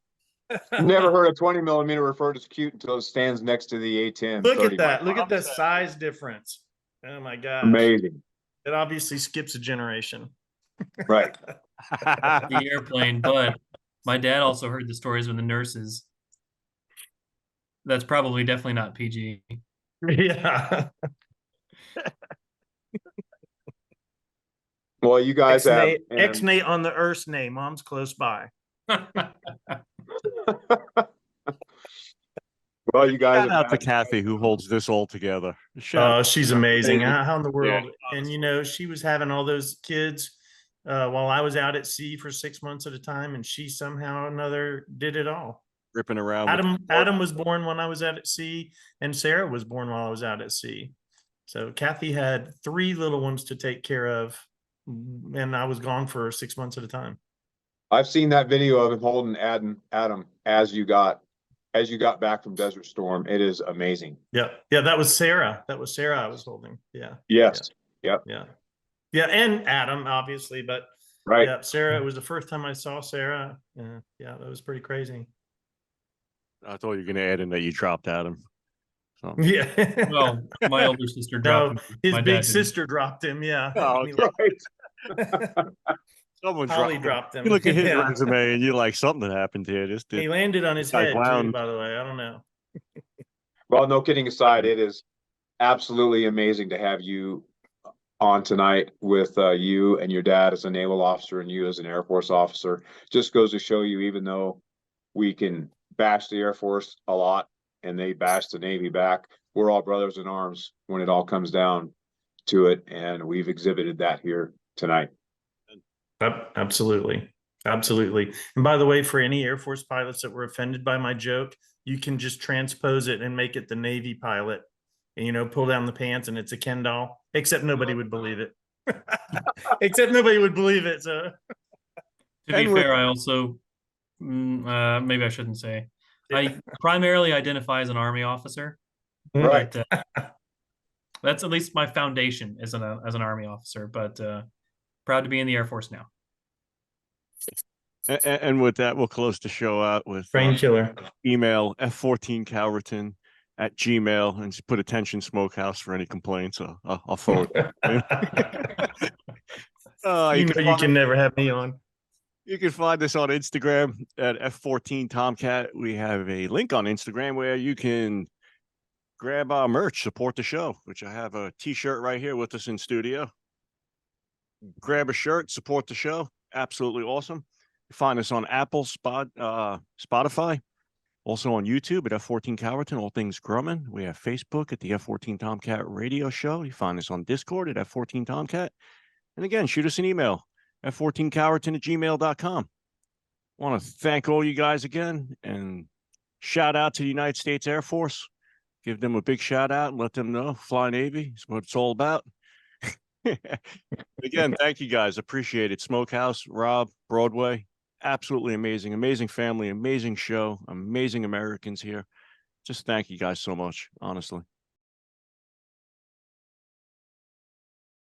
Never heard a 20 millimeter referred as cute until it stands next to the A-10. Look 30 at that. mic. Look at the size difference. Oh my gosh. Amazing. It obviously skips a generation. Right. The airplane, but my dad also heard the stories with the nurses. That's probably definitely not PG. Yeah. Well, you guys have. X-Nate on the Earth's name. Mom's close by. Well, you guys Shout have out to Kathy who holds this all together. Shout Oh, out. she's amazing. Amazing. How in the world? Yeah, And you know, she was having all those kids while I was out at sea for 6 months at a time, and she somehow or another did it all. Ripping around. with- Adam was born when I was out at sea, and Sarah was born while I was out at sea. So Kathy had 3 little ones to take care of, and I was gone for 6 months at a time. I've seen that video of him holding Adam as you got back from Desert Storm. It is amazing. Yeah, that was Sarah. That was Sarah I was holding. Yeah, Yes. yeah, and Adam obviously, but Right. yeah, Sarah. It was the first time I saw Sarah. Yeah, that was pretty crazy. I thought you were going to add in that you dropped Adam. So. Yeah. Well, my older sister No, dropped him. his My dad big didn't. sister dropped him. Yeah. Oh, He Right. Someone Holly dropped him. dropped him. You look at his Yeah. resume and you're like, something happened here. This He did. landed on his Guy head too, wound. by the way. I don't know. Well, no kidding aside, it is absolutely amazing to have you on tonight with you and your dad as a naval officer and you as an Air Force officer. Just goes to show you, even though we can bash the Air Force a lot and they bash the Navy back, we're all brothers in arms when it all comes down to it. And we've exhibited that here tonight. Absolutely. And by the way, for any Air Force pilots that were offended by my joke, you can just transpose it and make it the Navy pilot and, you know, pull down the pants and it's a Ken doll, except nobody would believe it. So To be fair, I also maybe I shouldn't say. I primarily identify as an Army officer. Right. But, that's at least my foundation as an Army officer. But proud to be in the Air Force now. And with that, we'll close the show out with brain killer. email F14Calverton@gmail and just put attention Smokehouse for any complaints. I'll forward. You can never have me on. You can find us on Instagram at F14 Tomcat. We have a link on Instagram where you can grab our merch, support the show, which I have a t-shirt right here with us in studio. Grab a shirt, support the show. Absolutely awesome. You find us on Apple, Spotify, also on YouTube at F14 Calverton, all things Grumman. We have Facebook at the F14 Tomcat Radio Show. You find us on Discord at F14 Tomcat. And again, shoot us an email, F14Calverton@gmail.com. I want to thank all you guys again and shout out to the United States Air Force. Give them a big shout out and let them know Fly Navy is what it's all about. Again, thank you guys. Appreciate it. Smokehouse, Rob, Broadway, absolutely amazing, amazing family, amazing show, amazing Americans here. Just thank you guys so much, honestly.